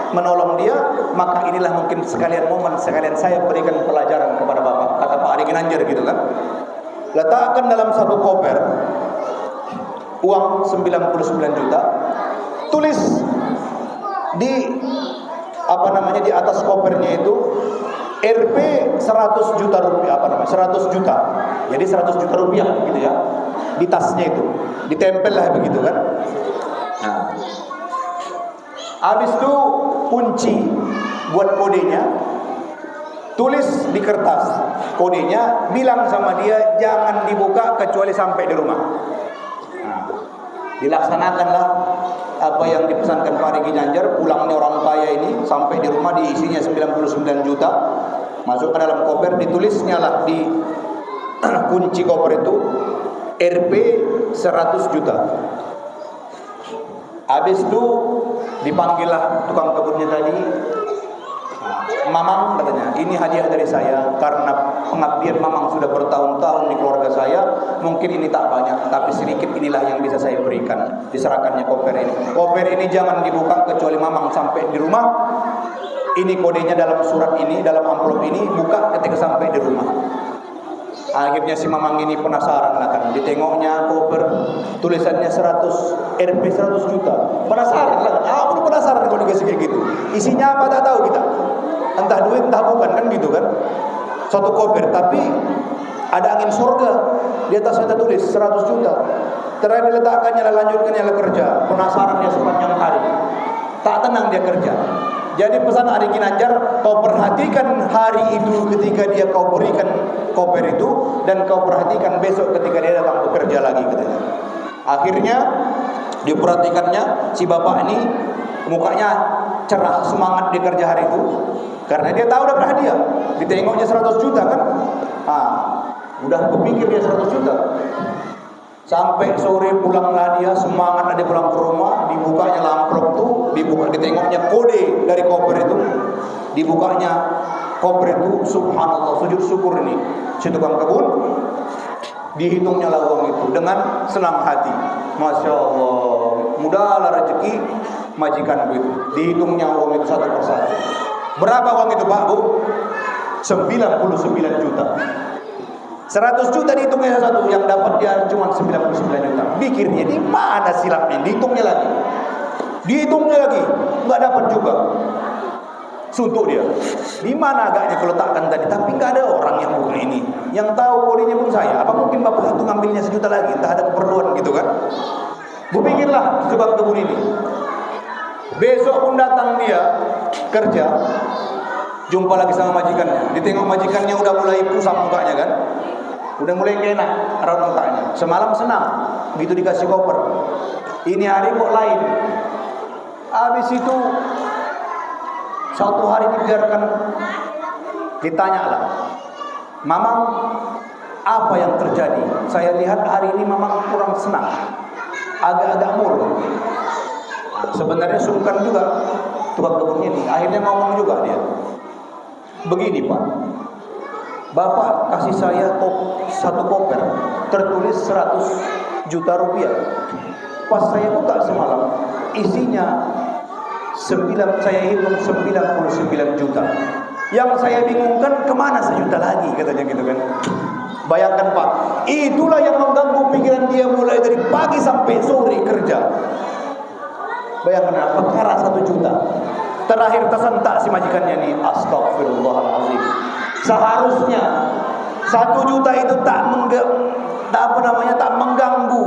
menolong dia, maka inilah mungkin sekalian momen, sekalian saya berikan pelajaran kepada Bapak, kata Pak Ari Ginanjar gitu kan. Letakkan dalam satu koper uang 99 juta, tulis di di atas kopernya itu RP 100 juta rupiah, 100 juta. Jadi 100 juta rupiah gitu ya. Di tasnya itu ditempel lah begitu kan. Nah, habis itu kunci buat kodenya, tulis di kertas kodenya, bilang sama dia jangan dibuka kecuali sampai di rumah. Nah, dilaksanakanlah apa yang dipesankan Pak Ari Ginanjar. Pulangnya orang kaya ini sampai di rumah, diisinya 99 juta, masuk ke dalam koper, ditulisnya lah di kunci koper itu RP 100 juta. Habis itu dipanggillah tukang kebunnya tadi. Mamang, katanya, ini hadiah dari saya karena pengabdian Mamang sudah bertahun-tahun di keluarga saya. Mungkin ini tak banyak, tapi sedikit inilah yang bisa saya berikan. Diserahkannya koper ini. Koper ini jangan dibuka kecuali Mamang sampai di rumah. Ini kodenya dalam surat ini, dalam amplop ini, buka ketika sampai di rumah. Akhirnya si Mamang ini penasaran lah kan, ditengoknya koper tulisannya 100 RP 100 juta. Penasaran lah, aku penasaran kalau dikasih kayak gitu. Isinya apa tak tahu kita. Entah duit entah bukan kan gitu kan. Suatu koper tapi ada angin surga. Di atasnya tulis 100 juta. Terakhir diletakkannya, lanjutkannya kerja. Penasarannya sepanjang hari. Tak tenang dia kerja. Jadi pesan Ari Ginanjar, kau perhatikan hari itu ketika dia kau berikan koper itu, dan kau perhatikan besok ketika dia datang bekerja lagi, katanya. Akhirnya diperhatikannya, si bapak ini mukanya cerah, semangat di kerja hari itu, karena dia tahu dapat hadiah. Ditengoknya 100 juta kan, udah kepikir dia 100 juta. Sampai sore pulanglah dia, semangat dia pulang ke rumah, dibukanya amplop tuh, ditengoknya kode dari koper itu, dibukanya koper itu, subhanallah, sujud syukur ini si tukang kebun, dihitungnya lah uang itu dengan senang hati. Masya Allah, mudahlah rezeki majikan itu. Dihitungnya uang itu satu persatu. Berapa uang itu Pak Bu? 99 juta. 100 juta dihitungnya satu, yang dapat dia cuma 99 juta. Pikirnya di mana silapnya? Dihitungnya lagi, nggak dapat juga. Suntuk dia. Di mana agaknya kalau letakkan tadi? Tapi nggak ada orang yang buka ini. Yang tahu kodenya pun saya. Apa mungkin bapak itu ngambilnya 1 juta lagi? Entah ada keperluan gitu kan? Berpikirlah sebab kebun ini. Besok pun datang dia kerja, jumpa lagi sama majikannya. Ditengok majikannya udah mulai pusam mukanya kan, udah mulai enak raut mukanya. Semalam senang, begitu dikasih koper. Ini hari kok lain. Habis itu Suatu hari dibiarkan, ditanyalah, Mamang, apa yang terjadi? Saya lihat hari ini Mamang kurang senang, agak-agak murung. Sebenarnya sungkan juga tukang kebun ini. Akhirnya ngomong juga dia, begini Pak, Bapak kasih saya satu koper tertulis 100 juta rupiah. Pas saya buka semalam, isinya saya hitung 99 juta. Yang saya bingungkan, kemana sejuta lagi, katanya gitu kan. Bayangkan Pak, itulah yang mengganggu pikiran dia mulai dari pagi sampai sore kerja. Bayangkan, perkara 1 juta. Terakhir tersentak si majikannya nih, astagfirullahaladzim. Seharusnya 1 juta itu tak mengganggu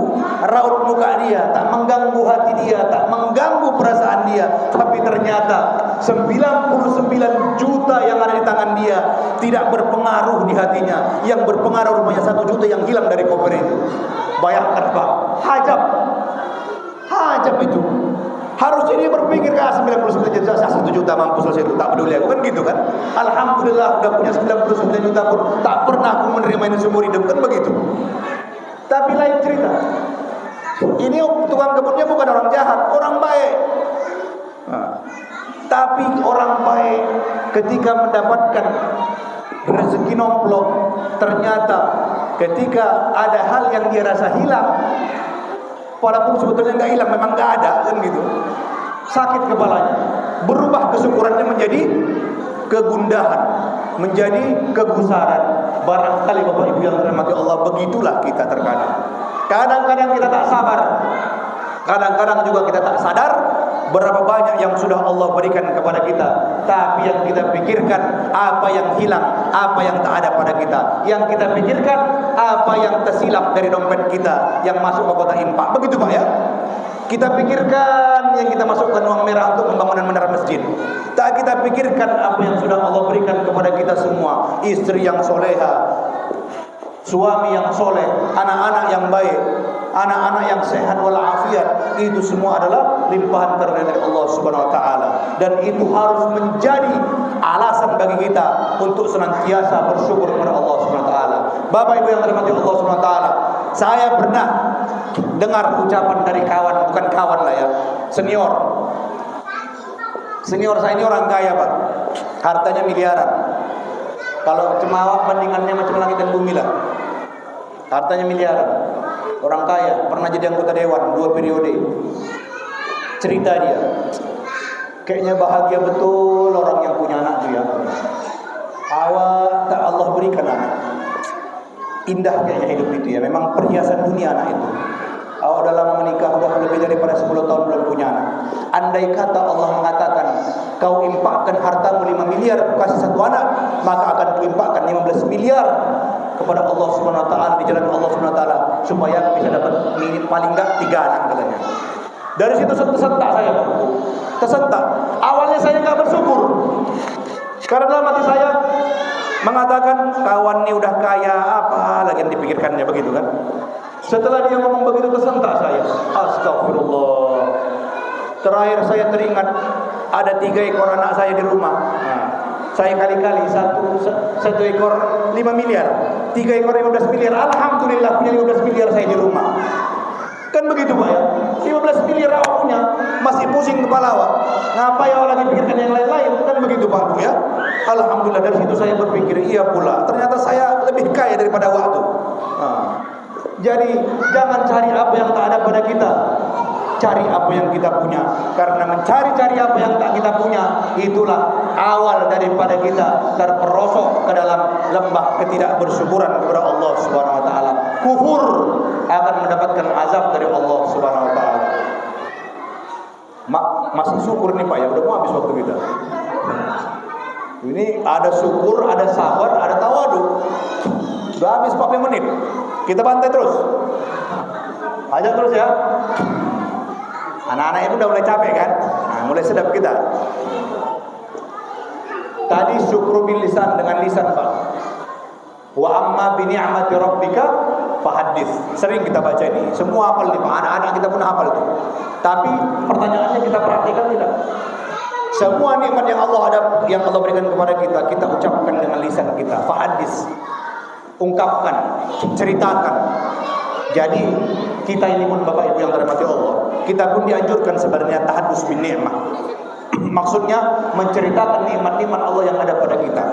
raut muka dia, tak mengganggu hati dia, tak mengganggu perasaan dia. Tapi ternyata 99 juta yang ada di tangan dia tidak berpengaruh di hatinya. Yang berpengaruh rupanya 1 juta yang hilang dari koper itu. Bayangkan Pak, hajab itu. Harusnya dia berpikir, 99 juta, 1 juta mampu selesai itu, tak peduli aku, kan gitu kan. Alhamdulillah udah punya 99 juta pun tak pernah aku menerima ini seumur hidup, kan begitu. Tapi lain cerita, ini tukang kebunnya bukan orang jahat, orang baik. Tapi orang baik ketika mendapatkan rezeki nomplok, ternyata ketika ada hal yang dia rasa hilang, walaupun sebetulnya nggak hilang, memang nggak ada, kan gitu. Sakit kepalanya, berubah kesyukurannya menjadi kegundahan, menjadi kegusaran. Barangkali Bapak Ibu yang dirahmati Allah, begitulah kita terkadang. Kadang-kadang kita tak sabar, kadang-kadang juga kita tak sadar berapa banyak yang sudah Allah berikan kepada kita. Tapi yang kita pikirkan apa yang hilang, apa yang tak ada pada kita. Yang kita pikirkan apa yang tersilap dari dompet kita yang masuk ke kota infak. Begitu Pak ya. Kita pikirkan yang kita masukkan uang merah untuk pembangunan menara masjid. Tak kita pikirkan apa yang sudah Allah berikan kepada kita semua. Istri yang soleha, suami yang soleh, anak-anak yang baik, anak-anak yang sehat walafiat. Itu semua adalah limpahan karunia dari Allah Subhanahu wa taala, dan itu harus menjadi alasan bagi kita untuk senantiasa bersyukur kepada Allah Subhanahu wa taala. Bapak Ibu yang dirahmati Allah Subhanahu wa taala, saya pernah dengar ucapan dari kawan, bukan kawan lah ya, senior saya ini orang kaya Pak, hartanya miliaran. Kalau cemawak bandingannya macam langit dan bumi lah. Hartanya miliaran, orang kaya, pernah jadi anggota dewan 2 periode. Cerita dia, kayaknya bahagia betul orang yang punya anak dia. Awal tak Allah berikan anak, indah kayaknya hidup itu ya. Memang perhiasan dunia anak itu. Awak udah lama menikah, udah lebih daripada 10 tahun belum punya anak. Andai kata Allah mengatakan, kau impakkan hartamu 5 miliar, kasih 1 anak, maka akan kuimpakkan 15 miliar kepada Allah Subhanahu wa taala, di jalan Allah Subhanahu wa taala, supaya bisa dapat paling enggak 3 anak katanya. Dari situ tersentak saya, Pak. Tersentak. Awalnya saya enggak bersyukur. Karena dalam hati saya mengatakan, kawan ini udah kaya, apa lagi yang dipikirkannya, begitu kan? Setelah dia ngomong begitu, tersentak saya. Astagfirullah. Terakhir saya teringat ada 3 ekor anak saya di rumah. Saya kali-kali satu ekor 5 miliar, 3 ekor 15 miliar. Alhamdulillah punya 15 miliar saya di rumah. Kan begitu Pak ya. 15 miliar awak punya, masih pusing kepala awak. Ngapain awak lagi pikirkan yang lain-lain? Kan begitu Pak Bu ya. Alhamdulillah, dari situ saya berpikir, iya pula, ternyata saya lebih kaya daripada awak tuh. Jadi jangan cari apa yang tak ada pada kita, cari apa yang kita punya. Karena mencari-cari apa yang tak kita punya, itulah awal daripada kita terperosok ke dalam lembah ketidakbersyukuran kepada Allah Subhanahu wa taala. Kufur akan mendapatkan azab dari Allah Subhanahu wa taala. Masih syukur nih Pak ya, udah mau habis waktu kita. Ini ada syukur, ada sabar, ada tawadu. Udah habis 40 menit. Kita bantai terus. Ajak terus ya. Anak-anak itu udah mulai capek kan? Nah, mulai sedap kita. Tadi syukur bil lisan, dengan lisan Pak. Wa amma bi ni'mati rabbika fahaddits. Sering kita baca ini. Semua hafal nih Pak. Anak-anak kita pun hafal itu. Tapi pertanyaannya kita perhatikan tidak? Semua nikmat yang Allah berikan kepada kita, kita ucapkan dengan lisan kita. Fahadis, ungkapkan, ceritakan. Jadi kita ini pun Bapak Ibu yang dirahmati Allah, kita pun dianjurkan sebenarnya tahadus bin ni'mah. Maksudnya menceritakan nikmat-nikmat Allah yang ada pada kita.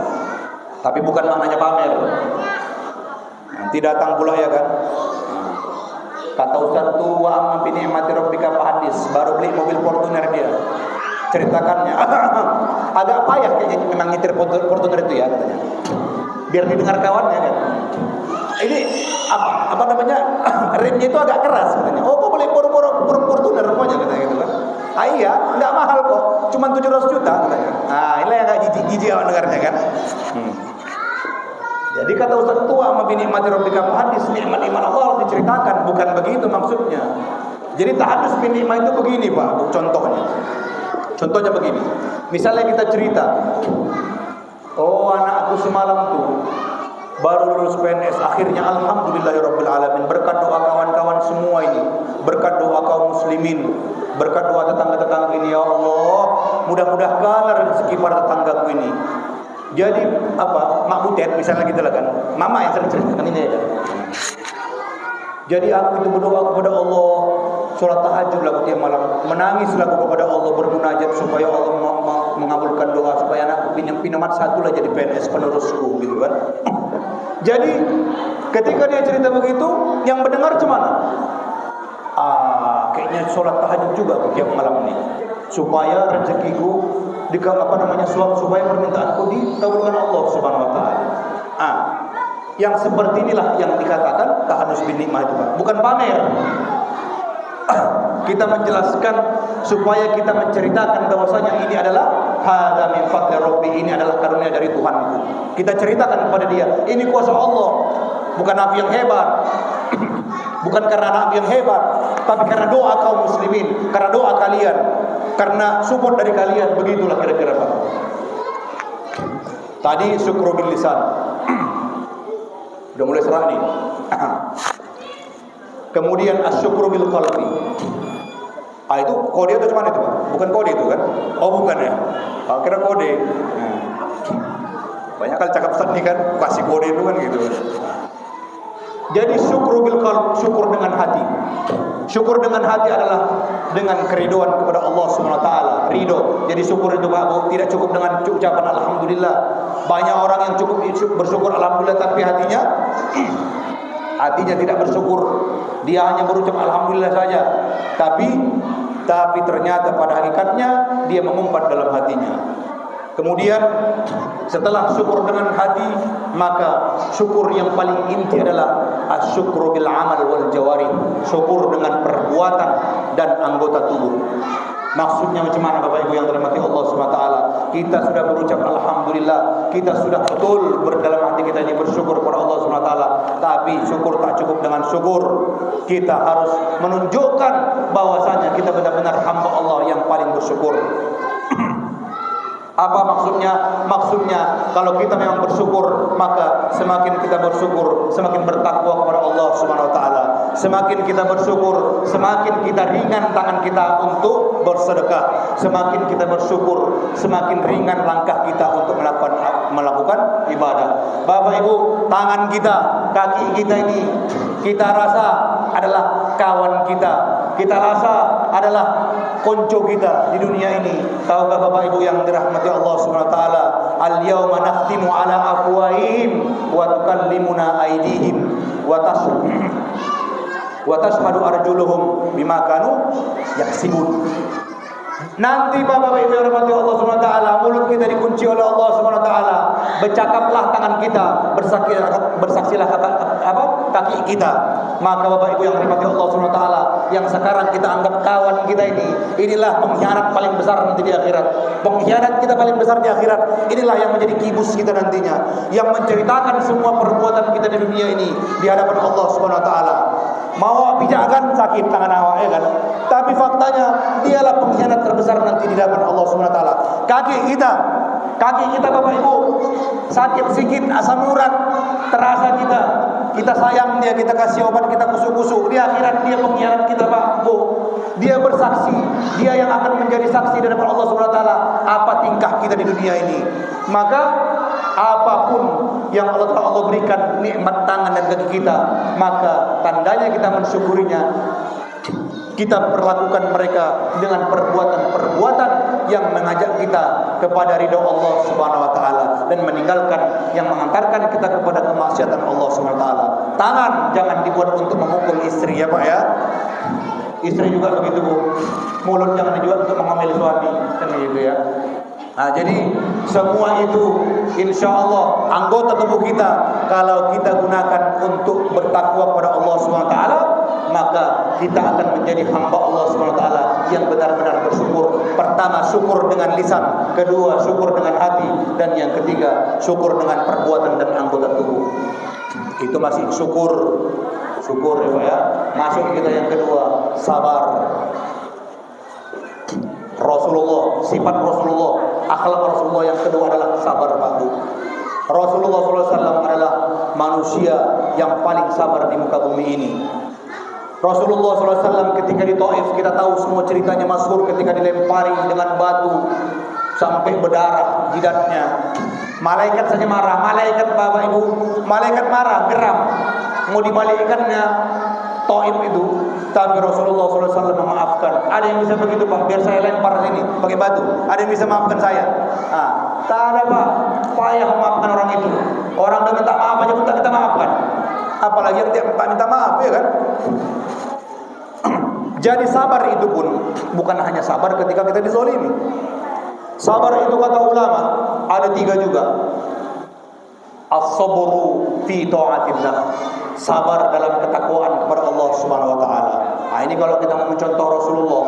Tapi bukan maknanya pamer. Nanti datang pula ya kan. Kata Ustaz tuh wa amma bi ni'mati rabbika fahadis, baru beli mobil Fortuner dia. Ceritakannya agak payah kayaknya memang nyetir Fortuner itu ya katanya. Biar didengar kawannya kan. Ini apa namanya? Remnya itu agak keras katanya. Oh, kok boleh Fortuner rupanya katanya gitu kan. Ah iya, enggak mahal kok. Cuma 700 juta katanya. Ah, inilah yang agak jijik awak dengarnya kan. Jadi kata Ustaz tua sama bini mati rabbika hadis, nikmat-nikmat Allah harus diceritakan, bukan begitu maksudnya. Jadi tahadus bin nikmah itu begini Pak, contohnya. Contohnya begini. Misalnya kita cerita, oh anakku semalam tuh baru lulus PNS, akhirnya alhamdulillahirabbil alamin, berkat doa kawan-kawan semua ini, berkat doa kaum muslimin, berkat doa tetangga-tetangga ini, ya Allah, mudah-mudahan rezeki para tetanggaku ini. Jadi apa, Mak Butet misalnya gitu lah kan, mama yang sering ceritakan ini ya. Jadi aku itu berdoa kepada Allah, sholat tahajud lagu tiap malam, menangis lagu kepada Allah, bermunajat supaya Allah mengabulkan doa, supaya anakku pinamat satu lah jadi PNS penerusku gitu kan. Jadi ketika dia cerita begitu, yang mendengar cemana? Kayaknya sholat tahajud juga aku tiap malam ini, supaya rezekiku supaya permintaanku dikabulkan Allah Subhanahu wa taala. Yang seperti inilah yang dikatakan tahadus bin nikmah itu, bukan pamer. Kita menjelaskan supaya kita menceritakan bahwasanya ini adalah hadza min fadli rabbi, ini adalah karunia dari Tuhanku. Kita ceritakan kepada dia, ini kuasa Allah, bukan aku yang hebat. Bukan karena nabi yang hebat, tapi karena doa kaum muslimin, karena doa kalian, karena support dari kalian. Begitulah kira-kira Pak. Tadi syukru bil lisan. Udah mulai serah nih. Kemudian asyukru bil qalbi. Itu kode itu cuma itu Pak? Bukan kode itu kan? Oh bukan ya. Kira kode. Banyak kali cakap Ustaz nih kan, kasih kode itu kan gitu. Jadi syukur bil qalb, syukur dengan hati. Syukur dengan hati adalah dengan keriduan kepada Allah Subhanahu wa taala, ridho. Jadi syukur itu Pak, tidak cukup dengan ucapan alhamdulillah. Banyak orang yang cukup bersyukur alhamdulillah tapi hatinya tidak bersyukur. Dia hanya berucap alhamdulillah saja. Tapi ternyata pada hakikatnya dia mengumpat dalam hatinya. Kemudian setelah syukur dengan hati, maka syukur yang paling inti adalah asyukru bil amal wal jawarih, syukur dengan perbuatan dan anggota tubuh. Maksudnya macam mana Bapak Ibu yang dirahmati Allah Subhanahu wa taala? Kita sudah berucap alhamdulillah, kita sudah betul dalam hati kita ini bersyukur kepada Allah Subhanahu wa taala, tapi syukur tak cukup dengan syukur. Kita harus menunjukkan bahwasanya kita benar-benar hamba Allah yang paling bersyukur. Apa maksudnya? Maksudnya kalau kita memang bersyukur, maka semakin kita bersyukur, semakin bertakwa kepada Allah Subhanahu wa taala. Semakin kita bersyukur, semakin kita ringan tangan kita untuk bersedekah. Semakin kita bersyukur, semakin ringan langkah kita untuk melakukan ibadah. Bapak Ibu, tangan kita, kaki kita ini kita rasa adalah kawan kita. Kita rasa adalah konco kita di dunia ini. Tahukah Bapak Ibu yang dirahmati Allah Subhanahu wa taala, al-yauma nakhtimu ala afwahihim wa tukallimuna aydihim wa tashhadu arjuluhum bima kanu yaksibun. Nanti Bapak Ibu yang dirahmati Allah Subhanahu wa taala, mulut kita dikunci oleh Allah Subhanahu wa taala. Bercakaplah tangan kita, bersaksilah kaki kita. Maka Bapak Ibu yang dirahmati Allah Subhanahu wa taala, yang sekarang kita anggap kawan kita ini, inilah pengkhianat paling besar nanti di akhirat. Pengkhianat kita paling besar di akhirat. Inilah yang menjadi kibus kita nantinya, yang menceritakan semua perbuatan kita di dunia ini di hadapan Allah Subhanahu wa taala. Mau pijakan sakit tangan awak ya kan? Tapi faktanya dialah pengkhianat terbesar nanti di hadapan Allah Subhanahu wa taala. Kaki kita Bapak Ibu sakit sikit asam urat, terasa kita sayang dia, kita kasih obat, kita kusuk-kusuk. Di akhirat dia pengkhianat kita Pak Bu. Dia bersaksi, dia yang akan menjadi saksi di hadapan Allah Subhanahu wa taala apa tingkah kita di dunia ini. Maka apapun yang Allah berikan nikmat tangan dan kaki kita, maka tandanya kita mensyukurinya. Kita perlakukan mereka dengan perbuatan-perbuatan yang mengajak kita kepada ridha Allah Subhanahu wa taala dan meninggalkan yang mengantarkan kita kepada kemaksiatan Allah Subhanahu wa taala. Tangan jangan dibuat untuk memukul istri ya Pak ya. Istri juga begitu Bu. Mulut jangan dibuat untuk mengambil suami kan gitu ya. Nah, jadi semua itu insya Allah anggota tubuh kita kalau kita gunakan untuk bertakwa kepada Allah Subhanahu wa taala, maka kita akan menjadi hamba Allah Subhanahu wa taala yang benar-benar bersyukur. Pertama, syukur dengan lisan, kedua, syukur dengan hati, dan yang ketiga, syukur dengan perbuatan dan anggota tubuh. Itu masih syukur ya Pak ya. Masuk kita yang kedua, sabar. Rasulullah, sifat Rasulullah, akhlak Rasulullah yang kedua adalah sabar Pak Bu. Rasulullah SAW adalah manusia yang paling sabar di muka bumi ini. Rasulullah SAW ketika di Taif, kita tahu semua ceritanya masyhur, ketika dilempari dengan batu sampai berdarah jidatnya. Malaikat saja marah, malaikat Bapak Ibu, malaikat marah, geram, mau dibalikkannya Taif itu. Tapi Rasulullah SAW memaafkan. Ada yang bisa begitu Pak, biar saya lempar sini pakai batu. Ada yang bisa maafkan saya? Tak ada Pak, payah memaafkan orang itu. Orang udah minta maaf aja pun tak kita maafkan, apalagi yang tak minta maaf ya kan. Jadi sabar itu pun bukan hanya sabar ketika kita dizolimi. Sabar itu kata ulama ada 3 juga. As-sabru fi ta'atillah, sabar dalam ketakwaan kepada Allah Subhanahu wa taala. Nah, ini kalau kita mau mencontoh Rasulullah,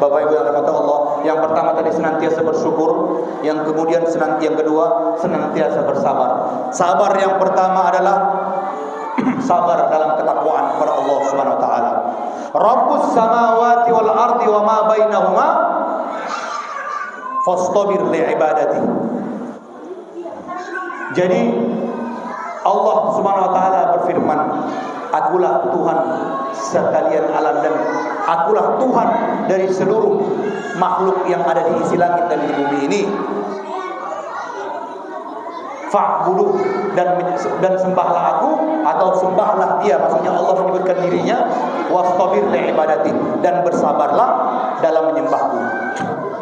Bapak Ibu yang dirahmati Allah, yang pertama tadi senantiasa bersyukur, yang kemudian yang kedua senantiasa bersabar. Sabar yang pertama adalah sabar dalam ketakwaan kepada Allah Subhanahu wa taala. Rabbus samawati wal ardi wa ma bainahuma fastabir li ibadati. Jadi Allah Subhanahu wa taala berfirman, akulah Tuhan sekalian alam dan akulah Tuhan dari seluruh makhluk yang ada di isi langit dan di bumi ini. Fa'budu, dan sembahlah aku atau sembahlah dia, maksudnya Allah menyebutkan dirinya, wastabir li ibadati, dan bersabarlah dalam menyembahku.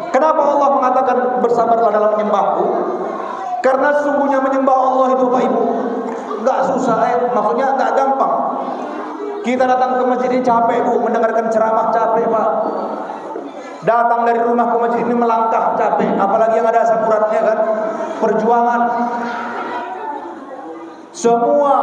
Kenapa Allah mengatakan bersabarlah dalam menyembahku? Karena sungguhnya menyembah Allah itu Bapak Ibu enggak susah, maksudnya enggak gampang. Kita datang ke masjid ini capek Bu, mendengarkan ceramah capek Pak. Datang dari rumah ke masjid ini melangkah capek, apalagi yang ada asam uratnya kan. Perjuangan. Semua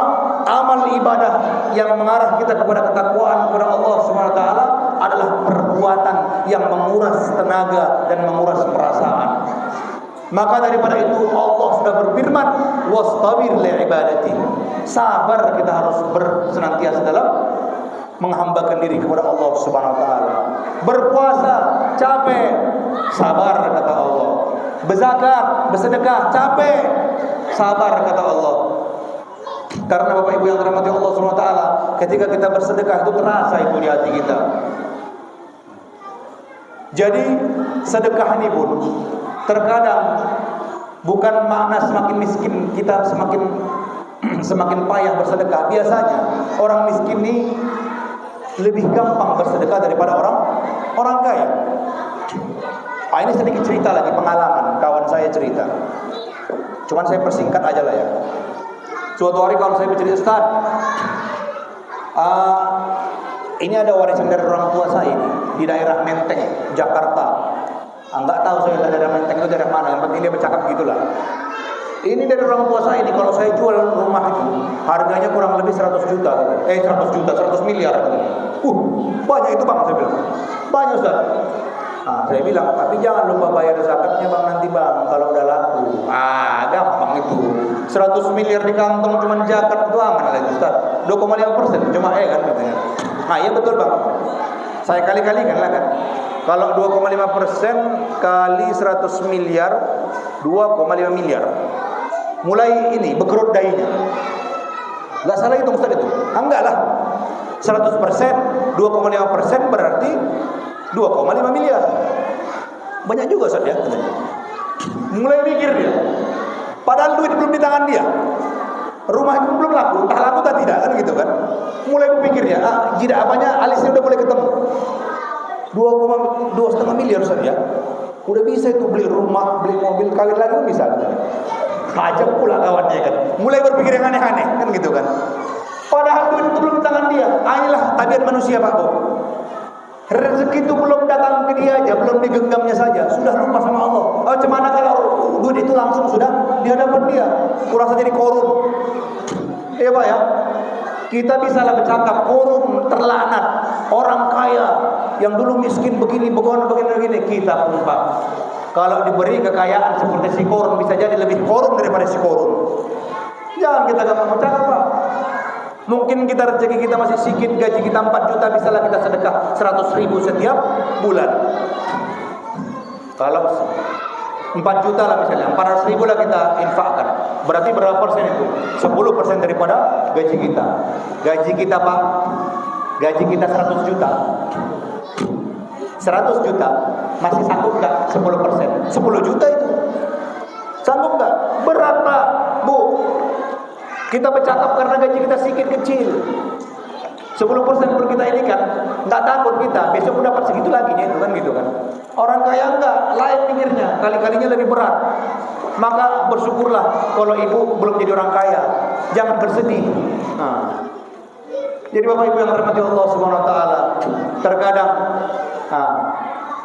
amal ibadah yang mengarah kita kepada ketakwaan kepada Allah Subhanahu wa taala adalah perbuatan yang menguras tenaga dan menguras perasaan. Maka daripada itu Allah sudah berfirman, wastabir li ibadati. Sabar kita harus senantiasa dalam menghambakan diri kepada Allah Subhanahu wa taala. Berpuasa capek, sabar kata Allah. Berzakat, bersedekah capek, sabar kata Allah. Karena Bapak Ibu yang dirahmati Allah Subhanahu wa taala, ketika kita bersedekah itu terasa itu di hati kita. Jadi sedekah ini pun terkadang bukan makna semakin miskin kita semakin payah bersedekah. Biasanya orang miskin ini lebih gampang bersedekah daripada orang kaya. Ini sedikit cerita lagi, pengalaman kawan saya cerita. Cuman saya persingkat aja lah ya. Suatu hari kawan saya bercerita, Ustaz, ini ada warisan dari orang tua saya ini di daerah Menteng, Jakarta. Enggak tahu saya daerah Menteng itu daerah mana, yang penting dia bercakap gitulah. Ini dari orang tua saya ini, kalau saya jual rumah itu harganya kurang lebih 100 miliar. Banyak itu Bang, saya bilang. Banyak Ustaz. Saya bilang, tapi jangan lupa bayar zakatnya Bang nanti Bang, kalau udah laku. Gampang itu. 100 miliar di kantong cuma zakat itu aman lah Ustaz. 2,5% cuma kan katanya. Iya betul Bang. Saya kali-kalikan lah kan. Kalau 2,5% kali 100 miliar 2,5 miliar. Mulai ini bekerut dainya. Enggak salah hitung Ustaz itu. Enggak lah. 100% 2,5% berarti 2,5 miliar. Banyak juga Ustaz ya. Mulai mikir dia. Padahal duit belum di tangan dia. Rumah itu belum laku, entah laku atau tidak kan gitu kan. Mulai berpikir dia, jida apanya alisnya udah boleh ketemu. 2,5 miliar Ustaz ya. Udah bisa itu beli rumah, beli mobil, kawin lagi pun bisa. Ajak pula kawannya kan. Mulai berpikir yang aneh-aneh kan gitu kan. Padahal duit itu belum di tangan dia. Inilah tabiat manusia Pak Bo. Rezeki itu belum datang ke dia aja, belum digenggamnya saja, sudah lupa sama Allah. Cuman kalau duit itu langsung sudah di hadapan dia, kurasa jadi korun. Iya Pak ya. Kita bisa lah bercakap korun terlaknat, orang kaya yang dulu miskin begini, begini. Kita pun Pak, kalau diberi kekayaan seperti si korun bisa jadi lebih korun daripada si korun. Jangan kita gampang bercakap Pak. Mungkin kita rezeki kita masih sedikit, gaji kita 4 juta, bisalah kita sedekah 100.000 setiap bulan. Kalau 4 juta lah misalnya, 400.000 lah kita infakkan. Berarti berapa persen itu? 10% daripada gaji kita. Gaji kita Pak, gaji kita 100 juta. 100 juta masih sanggup enggak 10%? 10 juta itu. Sanggup enggak? Berat Pak, Bu. Kita bercakap karena gaji kita sedikit kecil. 10% pun kita ini kan, enggak takut kita besok pun dapat segitu lagi itu kan gitu kan. Orang kaya enggak, lain pikirnya, kali-kalinya lebih berat. Maka bersyukurlah kalau ibu belum jadi orang kaya. Jangan bersedih. Jadi Bapak Ibu yang dirahmati Allah Subhanahu wa taala, terkadang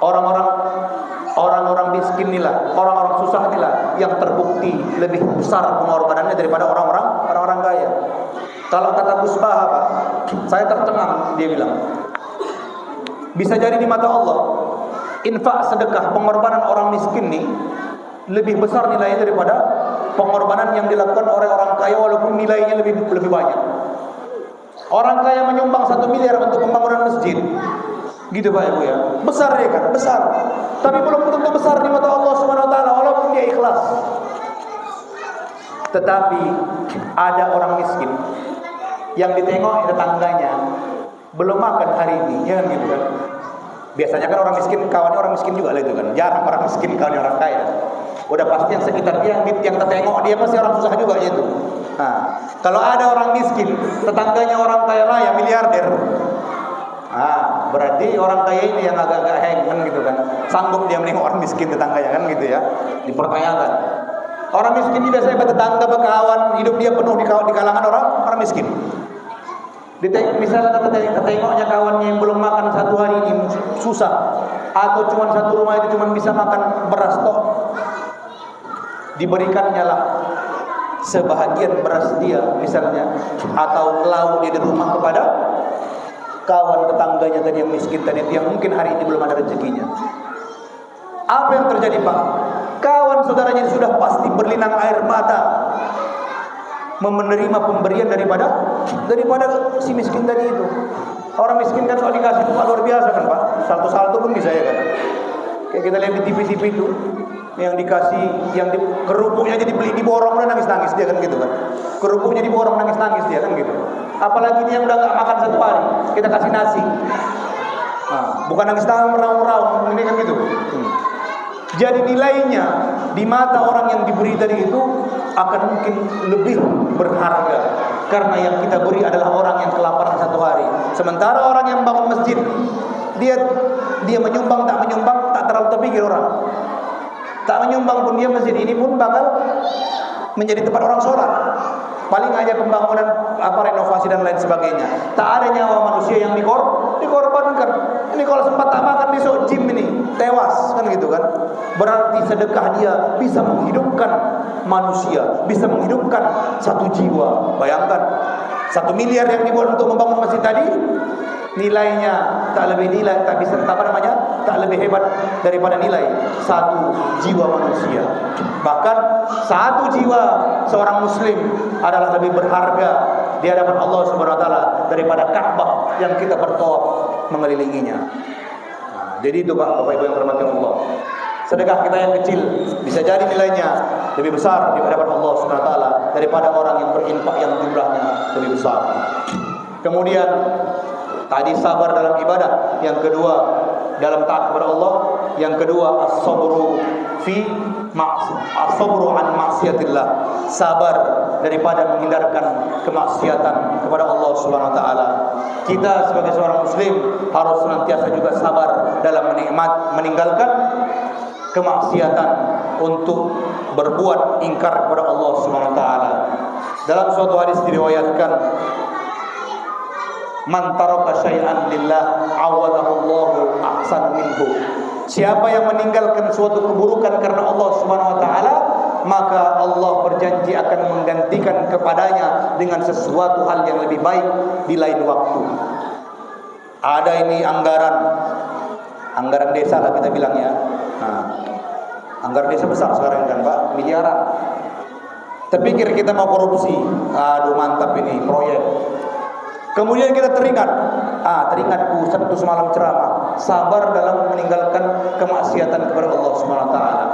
orang-orang miskin inilah, orang-orang susah inilah yang terbukti lebih besar pengorbanannya daripada orang-orang kaya. Kalau kata Gus Baha Pak, saya tercengang, dia bilang, bisa jadi di mata Allah infak sedekah pengorbanan orang miskin nih lebih besar nilainya daripada pengorbanan yang dilakukan oleh orang kaya walaupun nilainya lebih banyak. Orang kaya menyumbang 1 miliar untuk pembangunan masjid. Gitu Pak Ibu ya. Besar ya kan? Besar. Tapi belum tentu besar di mata Allah Subhanahu wa taala walaupun dia ikhlas. Tetapi ada orang miskin yang ditengok tetangganya belum makan hari ini, ya kan gitu kan. Biasanya kan orang miskin kawannya orang miskin juga lah itu kan. Jarang orang miskin kawannya orang kaya. Udah pasti yang sekitar dia yang tertengok dia masih orang susah juga itu. Kalau ada orang miskin, tetangganya orang kaya raya miliarder. Berarti orang kaya ini yang agak-agak hang kan gitu kan. Sanggup dia menengok orang miskin tetangganya kan gitu ya. Dipertanyakan. Orang miskin ini biasanya bertetangga, berkawan, hidup dia penuh di kalangan orang miskin. Misalnya tengoknya kawannya yang belum makan 1 hari ini susah, atau cuma 1 rumah itu cuma bisa makan beras tok, diberikannya lah sebahagian beras dia misalnya, atau lauk dia di rumah kepada kawan tetangganya tadi yang miskin tadi yang mungkin hari ini belum ada rezekinya. Apa yang terjadi Pak? Kawan saudaranya sudah pasti berlinang air mata menerima pemberian daripada si miskin tadi itu. Orang miskin kan kalau dikasih itu luar biasa kan Pak. Salto-salto pun bisa ya kan. Kayak kita lihat di TV-TV itu yang dikasih, yang kerupuknya jadi beli diborong udah nangis-nangis dia kan gitu kan. Kerupuknya diborong nangis-nangis dia kan gitu. Apalagi dia yang udah gak makan 1 hari, kita kasih nasi. Bukan nangis-nangis meraung-meraung ini kan gitu. Jadi nilainya di mata orang yang diberi tadi itu akan mungkin lebih berharga karena yang kita beri adalah orang yang kelaparan 1 hari. Sementara orang yang bangun masjid, dia menyumbang tak menyumbang tak terlalu terpikir orang. Tak menyumbang pun dia masjid ini pun bakal menjadi tempat orang sholat. Paling aja pembangunan renovasi dan lain sebagainya. Tak ada nyawa manusia yang dikorbankan. Ini kalau sempat tak makan besok gym ini tewas kan gitu kan. Berarti sedekah dia bisa menghidupkan manusia, bisa menghidupkan 1 jiwa. Bayangkan 1 miliar yang dibuat untuk membangun masjid tadi, nilainya tak lebih tak lebih hebat daripada nilai 1 jiwa manusia. Bahkan 1 jiwa seorang muslim adalah lebih berharga di hadapan Allah Subhanahu wa taala daripada Ka'bah yang kita bertawaf mengelilinginya. Jadi itu Bapak Ibu yang dirahmati Allah. Sedekah kita yang kecil bisa jadi nilainya lebih besar di hadapan Allah Subhanahu wa taala daripada orang yang berinfak yang jumlahnya lebih besar. Kemudian tadi sabar dalam ibadah, yang kedua dalam taat kepada Allah. Yang kedua, as-sabru an maksiatillah, sabar daripada menghindarkan kemaksiatan kepada Allah Subhanahu wa taala. Kita sebagai seorang muslim harus senantiasa juga sabar dalam meninggalkan kemaksiatan untuk berbuat ingkar kepada Allah Subhanahu wa taala. Dalam suatu hadis diriwayatkan, man taraka syai'an lillah awadahu Allahu ahsan minhu. Siapa yang meninggalkan suatu keburukan karena Allah Subhanahu wa taala, maka Allah berjanji akan menggantikan kepadanya dengan sesuatu hal yang lebih baik di lain waktu. Ada ini anggaran desa lah kita bilang ya. Anggaran desa besar sekarang kan Pak, miliaran. Terpikir kita mau korupsi, aduh mantap ini proyek. Kemudian kita teringatku satu semalam ceramah, sabar dalam meninggalkan kemaksiatan kepada Allah Subhanahu wa taala.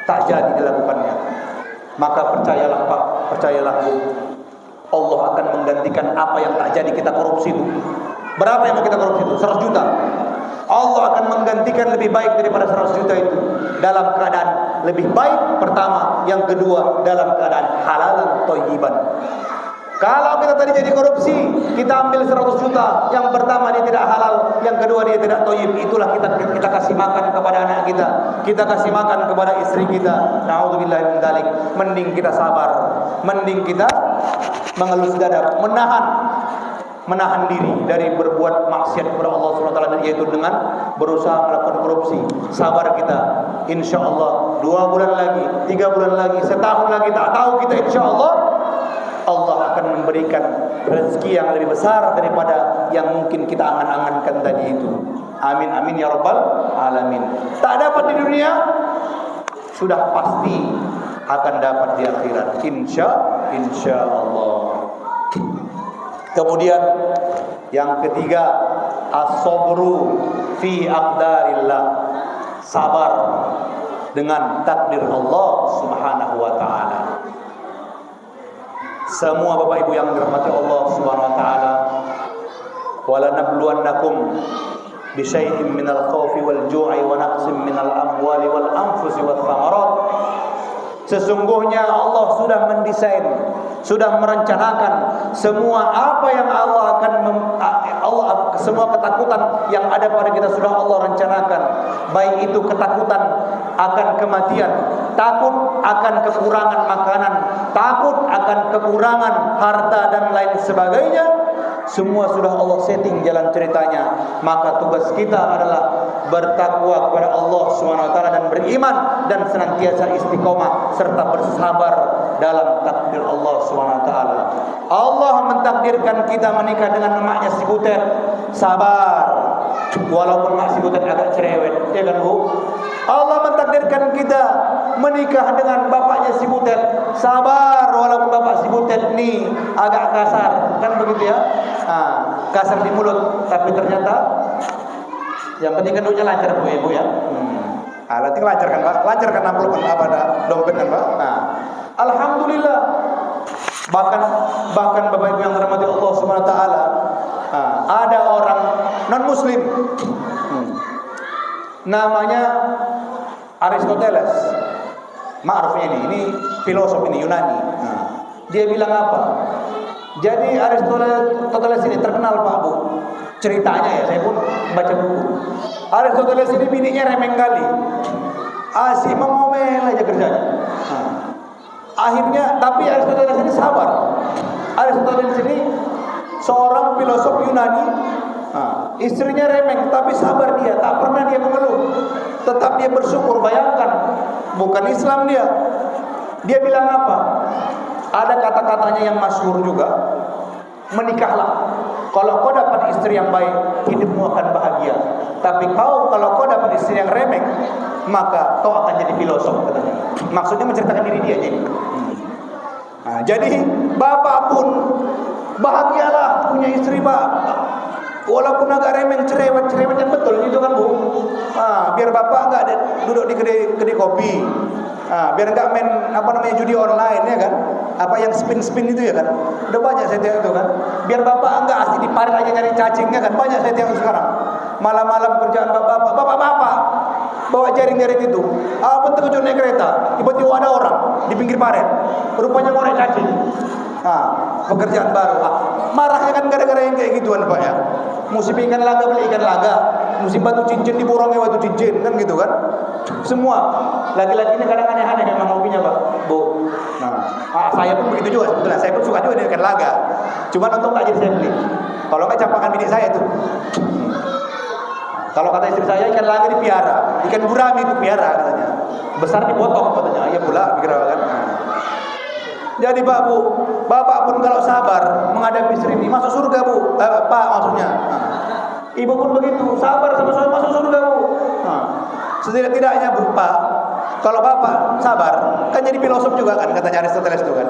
Tak jadi dilakukannya. Maka percayalah Pak, percayalah Bu, Allah akan menggantikan apa yang tak jadi kita korupsi itu. Berapa yang mau kita korupsi itu? 100 juta. Allah akan menggantikan lebih baik daripada 100 juta itu dalam keadaan lebih baik pertama, yang kedua dalam keadaan halalan thayyiban. Kalau kita tadi jadi korupsi, kita ambil 100 juta, yang pertama dia tidak halal, yang kedua dia tidak thayyib, itulah kita kasih makan kepada anak kita kasih makan kepada istri kita. Na'udzubillahi min dzalik. Mending kita sabar, mending kita mengelus dada, menahan diri dari berbuat maksiat kepada Allah Subhanahu wa taala, yaitu dengan berusaha melakukan korupsi. Sabar kita, insyaallah 2 bulan lagi, 3 bulan lagi, setahun lagi, tak tahu kita, insyaallah Allah akan memberikan rezeki yang lebih besar daripada yang mungkin kita angan-angankan tadi itu. Amin amin ya rabbal alamin. Tak dapat di dunia, sudah pasti akan dapat di akhirat, insyaallah. Kemudian yang ketiga, as-sabru fi aqdarillah, sabar dengan takdir Allah Subhanahu wa taala. Semua Bapak Ibu yang dirahmati Allah Subhanahu wa taala, wala nabluwannakum bi syai'in minal khaufi wal ju'i wa naqsin minal amwali wal anfusi wath thamarat. Sesungguhnya Allah sudah mendesain, sudah merencanakan semua apa yang Allah akan semua ketakutan yang ada pada kita sudah Allah rencanakan. Baik itu ketakutan akan kematian, takut akan kekurangan makanan, takut akan kekurangan harta dan lain sebagainya. Semua sudah Allah setting jalan ceritanya. Maka tugas kita adalah bertakwa kepada Allah SWT dan beriman dan senantiasa istiqomah serta bersabar dalam takdir Allah SWT. Allah mentakdirkan kita menikah dengan emaknya si butet, sabar walaupun mak si butet agak cerewet, ya kan Bu? Allah mentakdirkan kita menikah dengan bapaknya si butet, sabar walaupun bapak si butet ini agak kasar, kan begitu ya? Kasar di mulut, tapi ternyata yang penting kan duitnya lancar Bu, Ibu ya. Nanti lancar kan Pak? Lancar kan amplop apa ada dompet kan Pak? Alhamdulillah. Bahkan Bapak Ibu yang dirahmati Allah Subhanahu wa taala, ada orang non muslim, namanya Aristoteles. Ma'ruf ini filosof ini Yunani. Dia bilang apa? Jadi Aristoteles ini terkenal Pak Bu. Ceritanya ya, saya pun baca buku. Aristoteles ini bininya remeng kali, asik ngomel aja kerjanya. Akhirnya, tapi Aristoteles ini sabar. Aristoteles ini seorang filosof Yunani. Istrinya remeng, tapi sabar dia, tak pernah dia mengeluh, tetap dia bersyukur. Bayangkan, bukan Islam dia. Dia bilang apa? Ada kata-katanya yang masyhur juga. Menikahlah. Kalau kau dapat istri yang baik, hidupmu akan bahagia. Tapi kalau kau dapat istri yang remeng, maka kau akan jadi filosof, katanya. Maksudnya menceritakan diri dia jadi. Jadi bapak pun bahagialah punya istri Pak. Walaupun agak remeng, cerewet yang betul itu kan Bu. Biar bapak enggak duduk di kedai kopi. Biar enggak main judi online ya kan. Apa yang spin itu ya kan. Udah banyak saya tengok itu kan. Biar bapak enggak asli di parit aja nyari cacingnya kan. Banyak saya tengok sekarang. Malam-malam kerjaan bapak-bapak bawa jaring-jaring itu. Apa terkejut naik kereta, tiba-tiba ada orang di pinggir paret, rupanya ngorek cacing. Pekerjaan baru. Marahnya kan gara-gara yang kayak gituan Pak ya. Musim ikan laga beli ikan laga, musim batu cincin diborongi batu cincin, kan gitu kan. Semua laki-laki ini kadang aneh-aneh memang hobinya Pak, Bu. Saya pun begitu juga sebetulnya. Saya pun suka juga dengan ikan laga. Cuman untuk tak jadi saya beli. Kalau nggak campakan bini saya tuh. Kalau kata istri saya ikan laga dipiara, ikan gurami itu piara katanya. Besar dipotong katanya. Ya pula pikir kan. Jadi Pak Bu, Bapak pun kalau sabar menghadapi istri ini masuk surga Bu. Pak maksudnya. Ibu pun begitu, sabar sama suami masuk surga Bu. Setidak-tidaknya Bu, Pak, kalau Bapak sabar, kan jadi filosof juga kan katanya Aristoteles itu kan.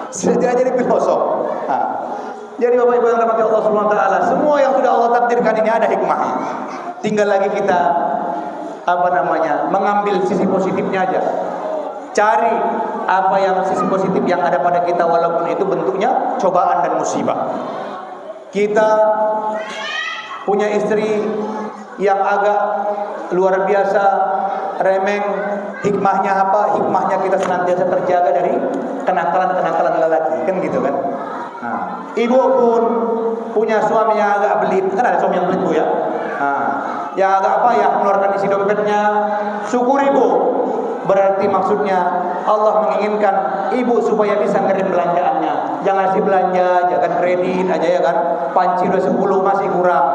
Setidak-tidaknya jadi filosof. Jadi Bapak Ibu yang dirahmati Allah Subhanahu wa taala, semua yang sudah Allah takdirkan ini ada hikmahnya. Tinggal lagi kita mengambil sisi positifnya aja. Cari apa yang sisi positif yang ada pada kita walaupun itu bentuknya cobaan dan musibah. Kita punya istri yang agak luar biasa remeng, hikmahnya apa? Hikmahnya kita senantiasa terjaga dari kenakalan-kenakalan lelaki, kan gitu kan? Ibu pun punya suami yang agak belit, kan ada suami yang belit Bu ya? Yang agak mengeluarkan isi dompetnya, syukur ibu. Berarti maksudnya Allah menginginkan ibu supaya bisa ngerim belanjaannya. Jangan kasih belanja, jangan kredit aja ya kan. Panci udah 10 masih kurang.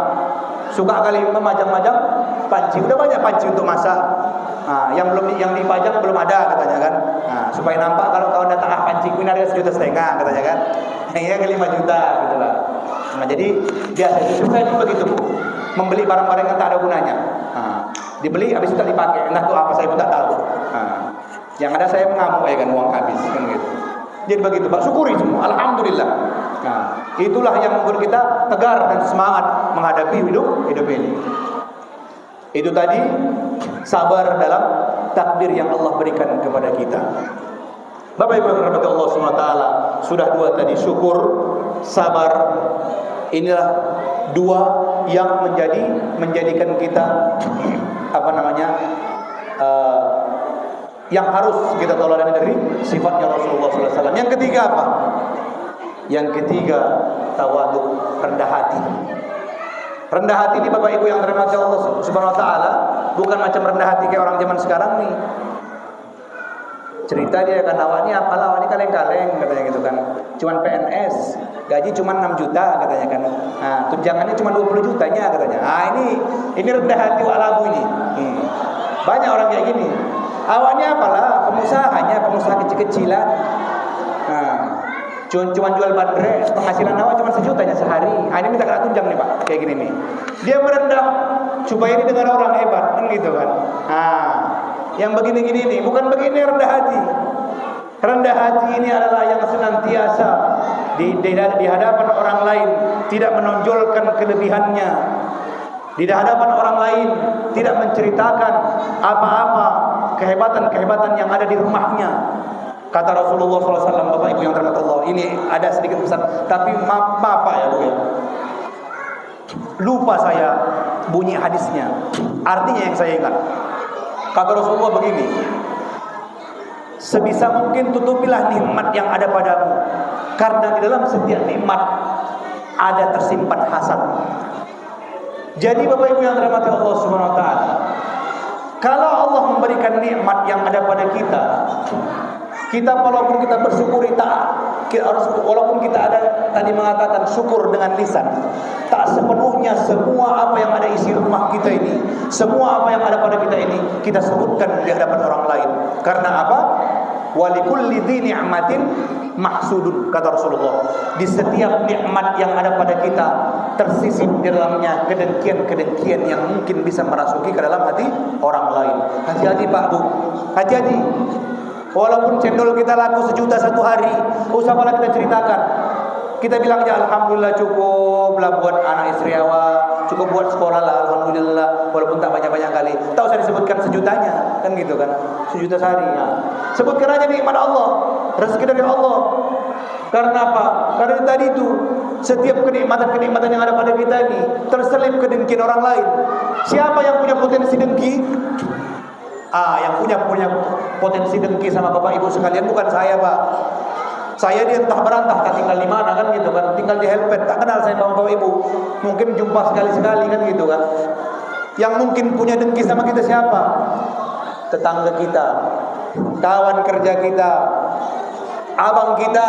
Suka kali memajang-majang panci, udah banyak panci untuk masak. Yang dipajang belum ada katanya kan. Supaya nampak kalau kau datang panci ini harga 1,5 juta katanya kan. Yang 5 juta gitu lah. Jadi biasa itu saya juga begitu Bu. Membeli barang-barang yang tak ada gunanya. Dibeli habis itu tak dipakai, entah itu apa saya pun tak tahu. Yang ada saya mengamuk ya kan, uang habis kan gitu. Jadi begitu Pak, syukuri semua, alhamdulillah. Itulah yang membuat kita tegar dan semangat menghadapi hidup ini. Itu tadi sabar dalam takdir yang Allah berikan kepada kita. Bapak Ibu yang dirahmati Allah Subhanahu wa taala, sudah 2 tadi, syukur, sabar. Inilah 2 yang menjadikan kita yang harus kita teladan dari sifatnya Rasulullah SAW. Yang ketiga apa? Yang ketiga tawadhu, rendah hati. Rendah hati ini Bapak Ibu yang dirahmati Allah Subhanahu wa taala, bukan macam rendah hati kayak orang zaman sekarang nih. Cerita dia kan, awak ini apalah, awak ini kaleng-kaleng katanya gitu kan. Cuman PNS, gaji cuma 6 juta katanya kan. Tunjangannya cuma 20 jutanya katanya. Ini rendah hati walabu ini. Banyak orang kayak gini. Awaknya apalah, pengusaha kecil-kecilan. Cuma jual bandres, penghasilan awak cuma 1 jutanya sehari. Ini minta kena tunjang nih Pak, kayak gini nih. Dia merendah supaya didengar orang hebat, kan gitu kan. Yang begini-gini nih, bukan begini rendah hati. Rendah hati ini adalah yang senantiasa di hadapan orang lain tidak menonjolkan kelebihannya. Di hadapan orang lain tidak menceritakan apa-apa kehebatan-kehebatan yang ada di rumahnya. Kata Rasulullah SAW, Bapak Ibu yang dirahmati Allah, ini ada sedikit pesan, tapi maaf Pak ya Bu ya. Lupa saya bunyi hadisnya. Artinya yang saya ingat. Kata Rasulullah begini, sebisa mungkin tutupilah nikmat yang ada padamu, karena di dalam setiap nikmat ada tersimpan hasad. Jadi Bapak Ibu yang dirahmati Allah Subhanahu wa taala, kalau Allah memberikan nikmat yang ada pada kita walaupun kita bersyukuri walaupun kita ada tadi mengatakan syukur dengan lisan, tak sepenuhnya semua apa yang ada isi rumah kita ini, semua apa yang ada pada kita ini kita sebutkan di hadapan orang lain. Karena apa? Walikulli dzi ni'matin mahsudun, kata Rasulullah. Di setiap nikmat yang ada pada kita tersisip di dalamnya kedengkian-kedengkian yang mungkin bisa merasuki ke dalam hati orang lain. Hati-hati Pak Bu, hati-hati. Walaupun cendol kita laku 1 juta 1 hari, usah malah kita ceritakan. Kita bilang aja alhamdulillah cukup lah buat anak istri awak, cukup buat sekolah lah alhamdulillah, walaupun tak banyak-banyak kali. Tak usah disebutkan 1 jutanya, kan gitu kan. 1 juta sehari. Sebutkan aja nikmat Allah, rezeki dari Allah. Karena apa? Karena tadi itu setiap kenikmatan-kenikmatan yang ada pada kita ini terselip kedengkian orang lain. Siapa yang punya potensi dengki? Yang punya potensi dengki sama Bapak Ibu sekalian bukan saya, Pak. Saya dia entah berantah, tak tinggal di mana kan gitu kan, tinggal di Helpet, tak kenal saya sama Bapak Ibu. Mungkin jumpa sekali-sekali kan gitu kan. Yang mungkin punya dengki sama kita siapa? Tetangga kita, kawan kerja kita, abang kita,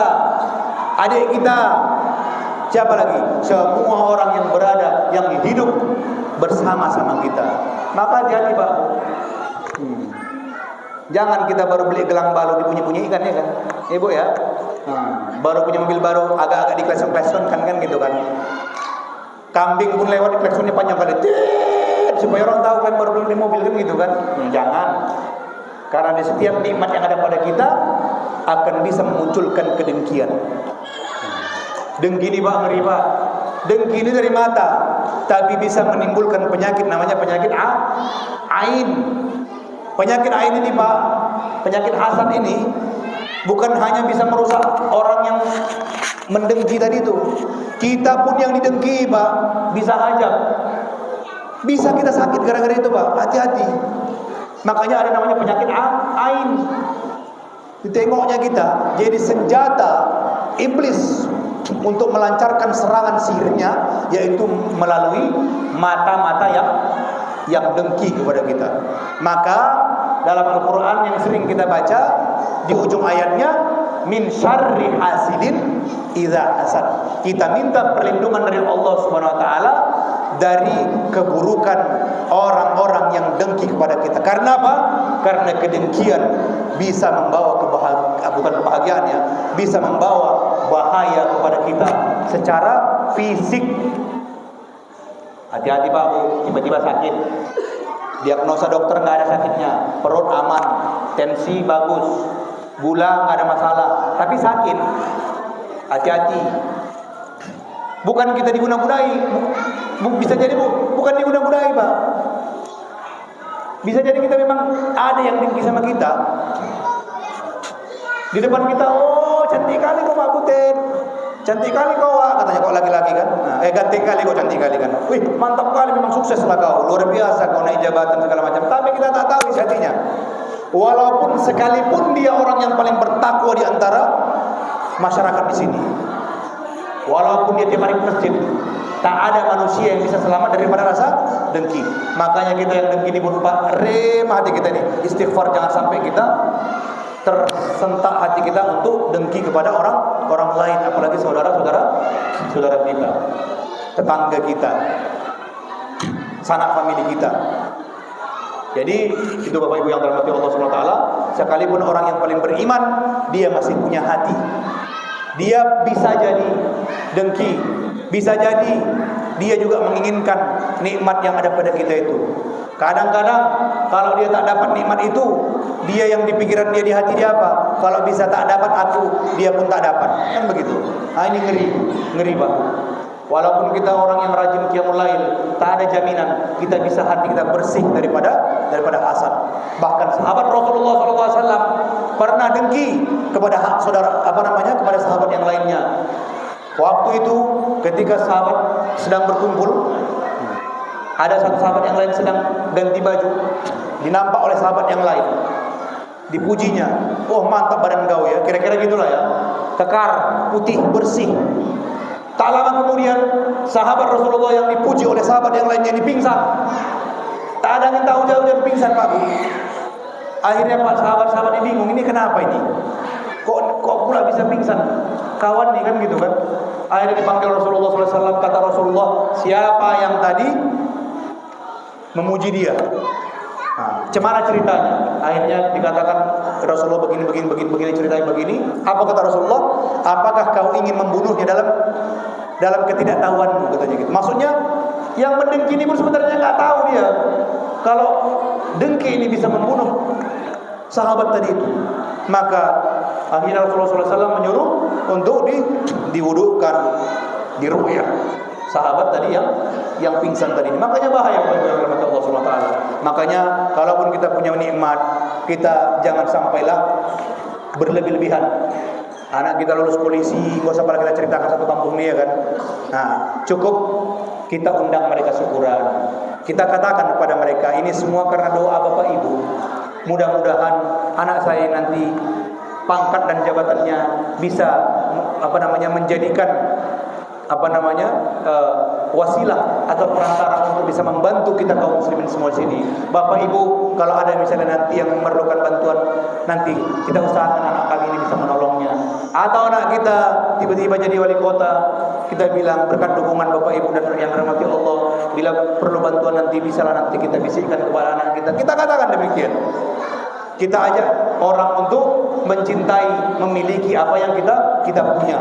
adik kita, siapa lagi? Semua orang yang berada, yang hidup bersama-sama kita. Maka hati-hati, Pak. Jangan kita baru beli gelang balu dibunyi-bunyikan ya kan, Ibu ya. Baru punya mobil baru, agak-agak diklakson-klakson kan gitu kan. Kambing pun lewat diklaksonnya panjang kali, supaya orang tahu kan baru beli mobil kan gitu kan. Jangan, karena di setiap nikmat yang ada pada kita akan bisa memunculkan kedengkian. Dengki ini Pak, ngeri Pak. Dengki ini dari mata, tapi bisa menimbulkan penyakit namanya penyakit ain. Penyakit ain ini Pak, penyakit hasad ini bukan hanya bisa merusak orang yang mendengki tadi itu. Kita pun yang didengki Pak, bisa hajat. Bisa kita sakit gara-gara itu Pak, hati-hati. Makanya ada namanya penyakit ain. Ditengoknya kita jadi senjata iblis untuk melancarkan serangan sihirnya, yaitu melalui mata-mata yang dengki kepada kita. Maka dalam Al-Quran yang sering kita baca di ujung ayatnya, min syarri hasidin idza hasad. Kita minta perlindungan dari Allah Subhanahu wa taala dari keburukan orang-orang yang dengki kepada kita. Karena apa? Karena kedengkian bisa membawa kebahagiaan ya, bisa membawa bahaya kepada kita secara fisik. Hati-hati Pak, tiba-tiba sakit, diagnosa dokter nggak ada sakitnya, perut aman, tensi bagus, gula nggak ada masalah, tapi sakit. Hati-hati. Bukan kita diguna-gunai, bisa jadi bukan diguna-gunai Pak. Bisa jadi kita memang ada yang dengki sama kita. Di depan kita, oh cantik kali kau Pak Butet, cantik kali kau katanya, kau laki-laki kan. Ganteng kali kau, cantik kali kan. Wih mantap kali, memang sukses lah kau, luar biasa kau naik jabatan segala macam. Tapi kita tak tahu isi hatinya. Walaupun sekalipun dia orang yang paling bertakwa di antara masyarakat di sini, walaupun dia tiap hari ke masjid, tak ada manusia yang bisa selamat daripada rasa dengki. Makanya kita yang dengki ini berupa rem hati kita ini, istighfar, jangan sampai kita tersentak hati kita untuk dengki kepada orang lain, apalagi saudara kita, tetangga kita, sanak famili kita. Jadi itu Bapak Ibu yang dirahmati Allah Subhanahu wa taala, sekalipun orang yang paling beriman, dia masih punya hati. Dia bisa jadi dengki, bisa jadi dia juga menginginkan nikmat yang ada pada kita itu. Kadang-kadang kalau dia tak dapat nikmat itu, dia yang di pikiran dia, di hati dia apa? Kalau bisa tak dapat aku, dia pun tak dapat. Kan begitu. Ini ngeri Pak. Walaupun kita orang yang rajin qiyamul lail, tak ada jaminan kita bisa hati kita bersih daripada hasad. Bahkan sahabat Rasulullah SAW pernah dengki kepada kepada sahabat yang lainnya. Waktu itu ketika sahabat sedang berkumpul, ada satu sahabat yang lain sedang ganti baju, dinampak oleh sahabat yang lain, dipujinya, oh mantap badan kau ya, kira-kira gitulah ya, kekar, putih, bersih. Tak lama kemudian sahabat Rasulullah yang dipuji oleh sahabat yang lainnya ini pingsan. Tak ada yang tahu jauh pingsan Pak Bu. Akhirnya Pak sahabat-sahabat ini bingung, ini kenapa ini? Kok pula bisa pingsan? Kawan nih kan gitu kan. Akhirnya dipanggil Rasulullah SAW. Kata Rasulullah, siapa yang tadi memuji dia? Cemana ceritanya? Akhirnya dikatakan Rasulullah begini ceritanya begini. Apa kata Rasulullah? Apakah kau ingin membunuhnya dalam ketidaktahuanmu, katanya gitu. Maksudnya yang mendengki ini pun sebenarnya nggak tahu dia kalau dengki ini bisa membunuh sahabat tadi itu. Maka akhirnya Rasulullah SAW menyuruh untuk diwudukan, diruqyah sahabat tadi yang pingsan tadi. Makanya bahaya bagi Allah Subhanahu wa taala. Makanya kalaupun kita punya nikmat, kita jangan sampailah berlebih-lebihan. Anak kita lulus polisi, gak usah pada kita ceritakan satu kampung ini ya kan. Nah, cukup kita undang mereka syukuran. Kita katakan kepada mereka, ini semua karena doa Bapak Ibu. Mudah-mudahan anak saya nanti pangkat dan jabatannya bisa menjadikan wasilah atau perantara untuk bisa membantu kita kaum muslimin semua sini. Bapak Ibu, kalau ada misalnya nanti yang memerlukan bantuan, nanti kita usahakan anak kami ini bisa menolongnya. Atau anak kita tiba-tiba jadi wali kota, kita bilang berkat dukungan Bapak Ibu dan yang dirahmati Allah, bila perlu bantuan nanti bisalah nanti kita bisikkan kepada anak kita. Kita katakan demikian. Kita ajak orang untuk mencintai, memiliki apa yang kita punya.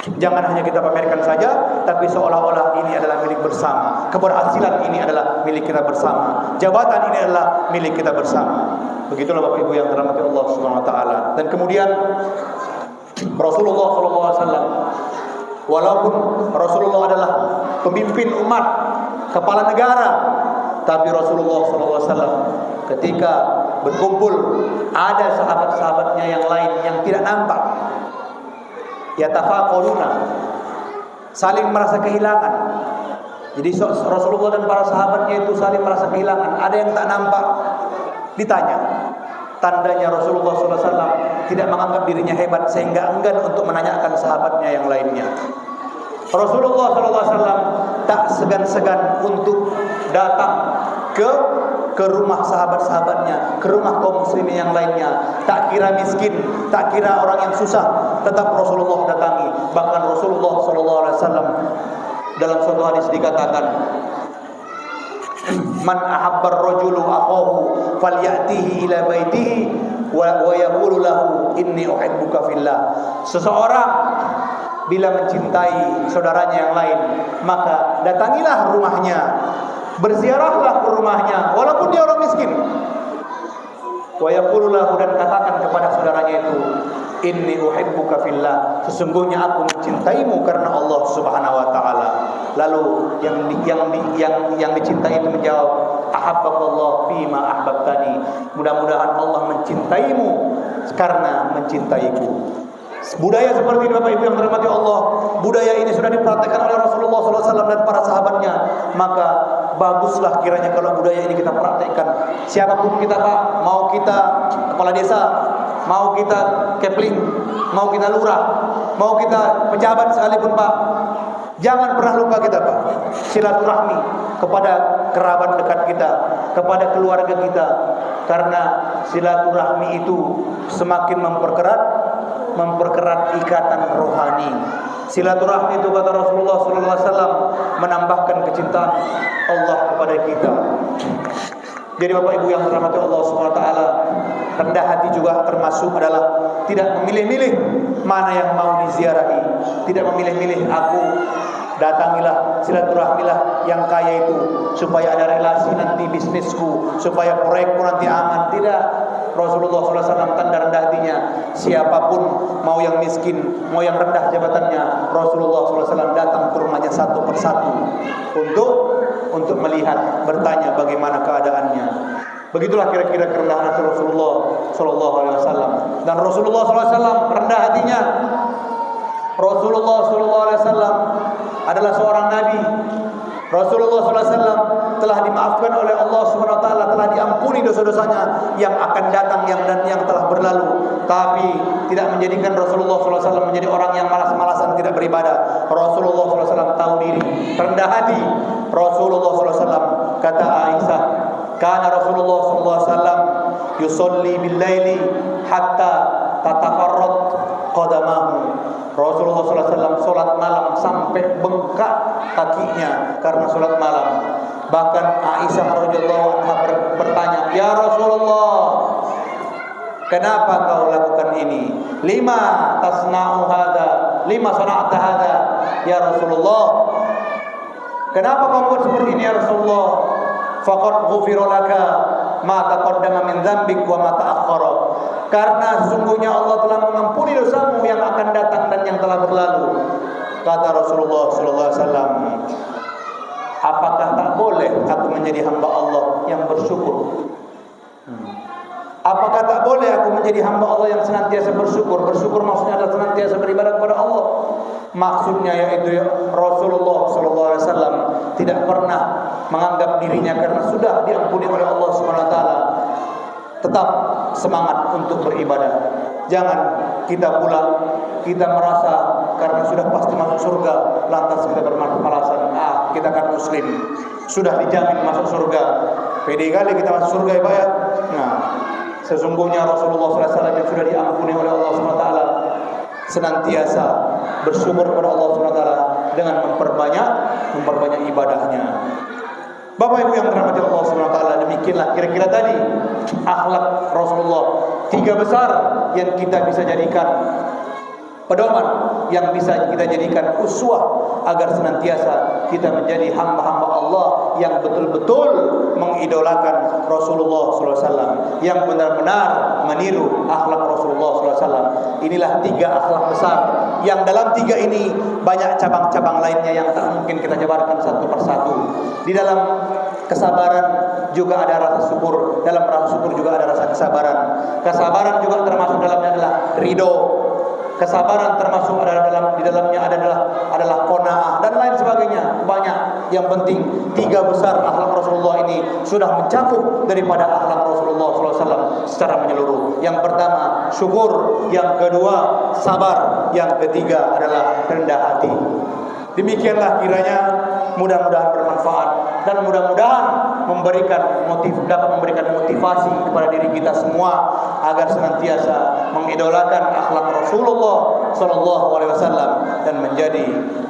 Jangan hanya kita pamerkan saja, tapi seolah-olah ini adalah milik bersama. Keberhasilan ini adalah milik kita bersama. Jabatan ini adalah milik kita bersama. Begitulah Bapak Ibu yang dirahmati Allah Subhanahu wa taala. Dan kemudian Rasulullah sallallahu alaihi wasallam, walaupun Rasulullah adalah pemimpin umat, kepala negara, tapi Rasulullah sallallahu alaihi wasallam ketika berkumpul ada sahabat-sahabatnya yang lain yang tidak nampak. Yatafaqaluna, saling merasa kehilangan. Jadi Rasulullah dan para sahabatnya itu saling merasa kehilangan. Ada yang tak nampak, ditanya. Tandanya Rasulullah SAW tidak menganggap dirinya hebat sehingga enggan untuk menanyakan sahabatnya yang lainnya. Rasulullah SAW tak segan-segan untuk datang ke rumah sahabat-sahabatnya, ke rumah kaum muslimin yang lainnya. Tak kira miskin, tak kira orang yang susah, tetap Rasulullah datangi. Bahkan Rasulullah SAW dalam suatu hadis dikatakan, man ahabbar rajulu akhahu falyatihi ila baitihi wa yaqulu lahu inni uhibbuka fillah. Seseorang bila mencintai saudaranya yang lain, maka datangilah rumahnya, berziarahlah ke rumahnya walaupun dia orang miskin. Wa yaqulu lahu, dan katakan kepada saudaranya itu, inni uhibbuka fillah, sesungguhnya aku mencintaimu karena Allah Subhanahu wa taala. Lalu yang dicintai itu menjawab, ahabbakallah fima ahbabtani, mudah-mudahan Allah mencintaimu karena mencintaiku. Budaya seperti ini Bapak Ibu yang dirahmati Allah, budaya ini sudah dipraktikkan oleh Rasulullah SAW dan para sahabatnya. Maka baguslah kiranya kalau budaya ini kita praktekkan. Siapapun kita Pak, mau kita kepala desa, mau kita kepling, mau kita lurah, mau kita pejabat sekalipun Pak, jangan pernah lupa kita Pak silaturahmi kepada kerabat dekat kita, kepada keluarga kita. Karena silaturahmi itu semakin memperkerat ikatan rohani. Silaturahmi itu kata Rasulullah SAW menambahkan kecintaan Allah kepada kita. Jadi Bapak Ibu yang dirahmati Allah SWT, rendah hati juga termasuk adalah tidak memilih-milih mana yang mau diziarahi, tidak memilih-milih aku datangilah, silaturahmilah yang kaya itu supaya ada relasi nanti bisnisku, supaya proyekku nanti aman. Tidak. Rasulullah SAW tanda rendah hatinya, siapapun mau yang miskin, mau yang rendah jabatannya, Rasulullah SAW datang ke rumahnya satu persatu untuk melihat, bertanya bagaimana keadaannya. Begitulah kira-kira kerendahan hati Rasulullah SAW. Dan Rasulullah SAW rendah hatinya. Rasulullah SAW adalah seorang nabi. Rasulullah SAW telah dimaafkan oleh Allah SWT, telah diampuni dosa-dosanya yang akan datang dan yang telah berlalu. Tapi tidak menjadikan Rasulullah SAW menjadi orang yang malas-malasan tidak beribadah. Rasulullah SAW tahu diri, rendah hati. Rasulullah SAW, kata Aisyah, kana Rasulullah SAW yusolli bil-laili hatta tatafarrat qadamahu. Rasulullah SAW solat malam sampai bengkak kakinya karena solat malam. Bahkan Aisyah radhiyallahu anha bertanya, ya Rasulullah, kenapa kau lakukan ini? Lima tasna'u hada, lima sana'ta hada, ya Rasulullah. Kenapa kau buat seperti ini ya Rasulullah? Faqad ghufira laka ma taqaddama min dzambik wa ma ta'akhkhara. Karena sesungguhnya Allah telah mengampuni dosamu yang akan datang dan yang telah berlalu. Kata Rasulullah SAW, apakah tak boleh aku menjadi hamba Allah yang bersyukur? Apakah tak boleh aku menjadi hamba Allah yang senantiasa bersyukur? Bersyukur maksudnya adalah senantiasa beribadah kepada Allah. Maksudnya yaitu Rasulullah SAW tidak pernah menganggap dirinya karena sudah diampuni oleh Allah SWT tetap semangat untuk beribadah. Jangan kita merasa karena sudah pasti masuk surga lantas kita bermalasan, kita kan muslim, sudah dijamin masuk surga, pede kali kita masuk surga ya Pak ya. Nah, sesungguhnya Rasulullah SAW yang sudah diampuni oleh Allah SWT senantiasa bersyukur kepada Allah SWT dengan memperbanyak ibadahnya. Bapak Ibu yang dirahmati Allah SWT, demikianlah kira-kira tadi akhlak Rasulullah, 3 besar yang kita bisa jadikan pedoman, yang bisa kita jadikan uswah agar senantiasa kita menjadi hamba-hamba Allah yang betul-betul mengidolakan Rasulullah SAW, yang benar-benar meniru akhlak Rasulullah SAW. Inilah 3 akhlak besar yang dalam 3 ini banyak cabang-cabang lainnya yang tak mungkin kita jabarkan satu persatu. Di dalam kesabaran juga ada rasa syukur, dalam rasa syukur juga ada rasa kesabaran. Kesabaran juga termasuk dalamnya adalah ridho. Kesabaran termasuk di dalamnya adalah qanaah dan lain sebagainya. Banyak. Yang penting 3 besar akhlak Rasulullah ini sudah mencakup daripada akhlak Rasulullah SAW secara menyeluruh. Yang pertama syukur, yang kedua sabar, yang ketiga adalah rendah hati. Demikianlah kiranya, mudah-mudahan bermanfaat dan mudah-mudahan dapat memberikan motivasi kepada diri kita semua agar senantiasa mengidolakan akhlak Rasulullah sallallahu alaihi wasallam dan menjadi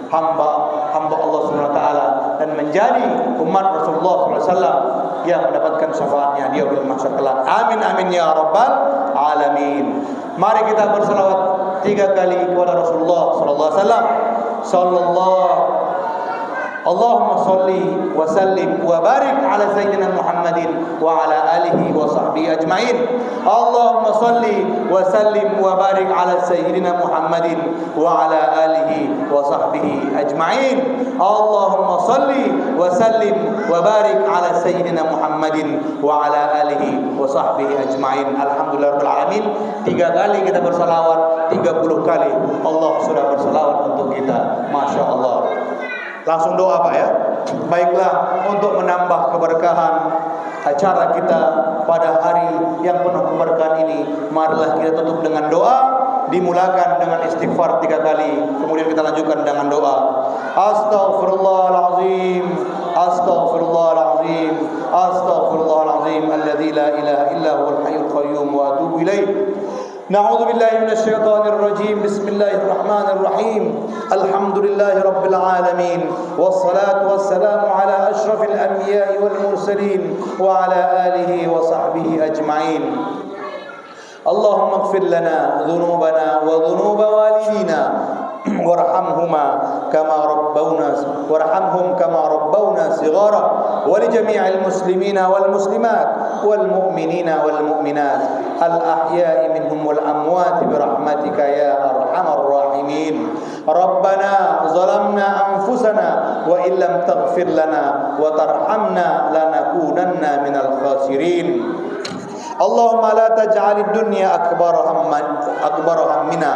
hamba Allah Subhanahu wa taala dan menjadi umat Rasulullah sallallahu alaihi wasallam yang mendapatkan syafaatnya di yaumil mahsyar kelak. Amin amin ya rabbal alamin. Mari kita berselawat 3 kali kepada Rasulullah sallallahu alaihi wasallam. Allahumma salli wa sallim wa barik ala sayyidina Muhammadin wa ala alihi wa sahbihi ajma'in. Allahumma salli wa sallim wa barik ala sayyidina Muhammadin wa ala alihi wa sahbihi ajma'in. Allahumma salli wa sallim wa barik ala sayyidina Muhammadin wa ala alihi wa sahbihi ajma'in. Alhamdulillahirabbil alamin. 3 kali kita bersalawat, 30 kali Allah sudah bersalawat untuk kita. Masya Allah. Langsung doa Pak ya. Baiklah, untuk menambah keberkahan acara kita pada hari yang penuh keberkahan ini, marilah kita tutup dengan doa, dimulakan dengan istighfar 3 kali, kemudian kita lanjutkan dengan doa. Astaghfirullahalazim, astaghfirullahalazim, astaghfirullahalazim alladzi la ilaha illa huwal hayyul qayyum wa atubu ilaih. Na'udzu billahi minasy syaithanir rajim. Bismillahirrahmanirrahim. Alhamdulillahi rabbil alamin. Wassalatu wassalamu ala asyrafil anbiya'i wal mursalin wa ala alihi wa sahbihi ajma'in. Allahumma ighfir lana dhunubana wa dhunuba walidina warhamhum kama rabbawna shighara wa li jami'il muslimina wal muslimat wal mu'minina wal mu'minat al ahya'i minhum wal amwat bi rahmatika ya arhamar rahimin. Rabbana zalamna anfusana wa illam taghfir lana wa tarhamna lanakunanna minal khasirin. Allahumma la taj'alid dunya akbar hammina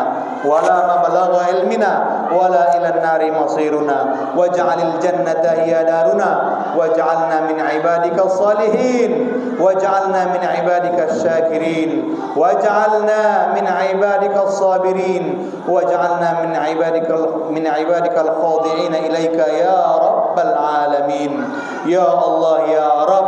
wala mablagha ilmina wala ila an-nari masiruna waj'alil jannata hiya daruna waj'alna min ibadika as-salihin waj'alna min ibadika asy-syakirin waj'alna min ibadika as-sabirin waj'alna min ibadika al-khadi'in ilaika ya rabbal alamin. Ya Allah ya Rabb,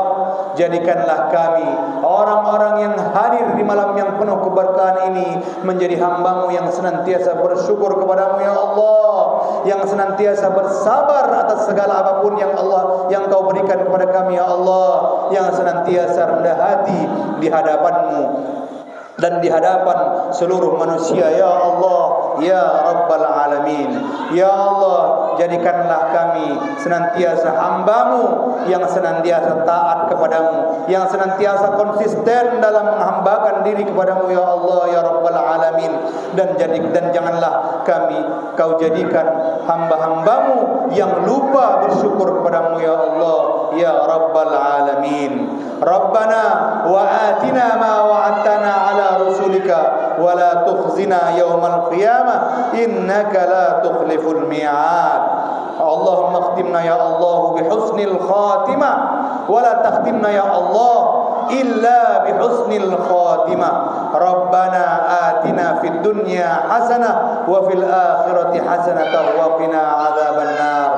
jadikanlah kami orang-orang yang hadir di malam yang penuh keberkahan ini menjadi hamba-Mu yang senantiasa bersyukur kepadamu ya Allah, yang senantiasa bersabar atas segala apapun yang Kau berikan kepada kami ya Allah, yang senantiasa rendah hati di hadapan-Mu dan di hadapan seluruh manusia ya Allah ya Rabbal Alamin. Ya Allah, jadikanlah kami senantiasa hamba-Mu yang senantiasa taat kepadamu, yang senantiasa konsisten dalam menghambakan diri kepadamu ya Allah ya Rabbal Alamin. Dan janganlah Kau jadikan hamba-hamba-Mu yang lupa bersyukur kepadamu ya Allah ya Rabbal Alamin. Rabbana wa atina ma wa'adtana wa'adtana ala rusulika wa la tukhzina yawmal qiyamah innaka la tukhliful mi'ad. Allahumma khtimna ya Allah bihusnil khatimah wa la takhtimna ya Allah illa bihusnil khatimah. Rabbana atina fid dunya hasanah wa fil akhirati hasanah wa qina adzaban nar.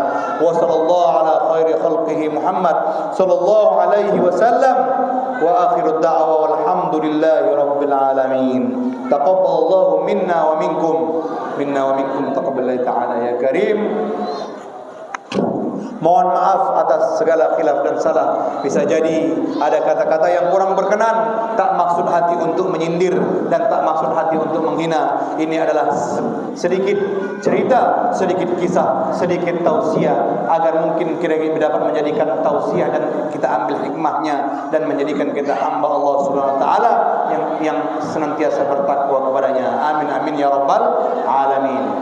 Wa sallallahu ala khairi khalqihi Muhammad sallallahu alaihi wasallam wa akhiru da'wa walhamdulillahi rabbil alamin. Taqabbalallahu minna wa minkum taqabbalallahu ta'ala ya karim. Mohon maaf atas segala khilaf dan salah. Bisa jadi ada kata-kata yang kurang berkenan, tak maksud hati untuk menyindir dan tak maksud hati untuk menghina. Ini adalah sedikit cerita, sedikit kisah, sedikit tausiah agar mungkin kira-kira dapat menjadikan tausiah dan kita ambil hikmahnya dan menjadikan kita hamba Allah Subhanahu wa taala yang senantiasa bertakwa kepadanya. Amin amin ya rabbal alamin.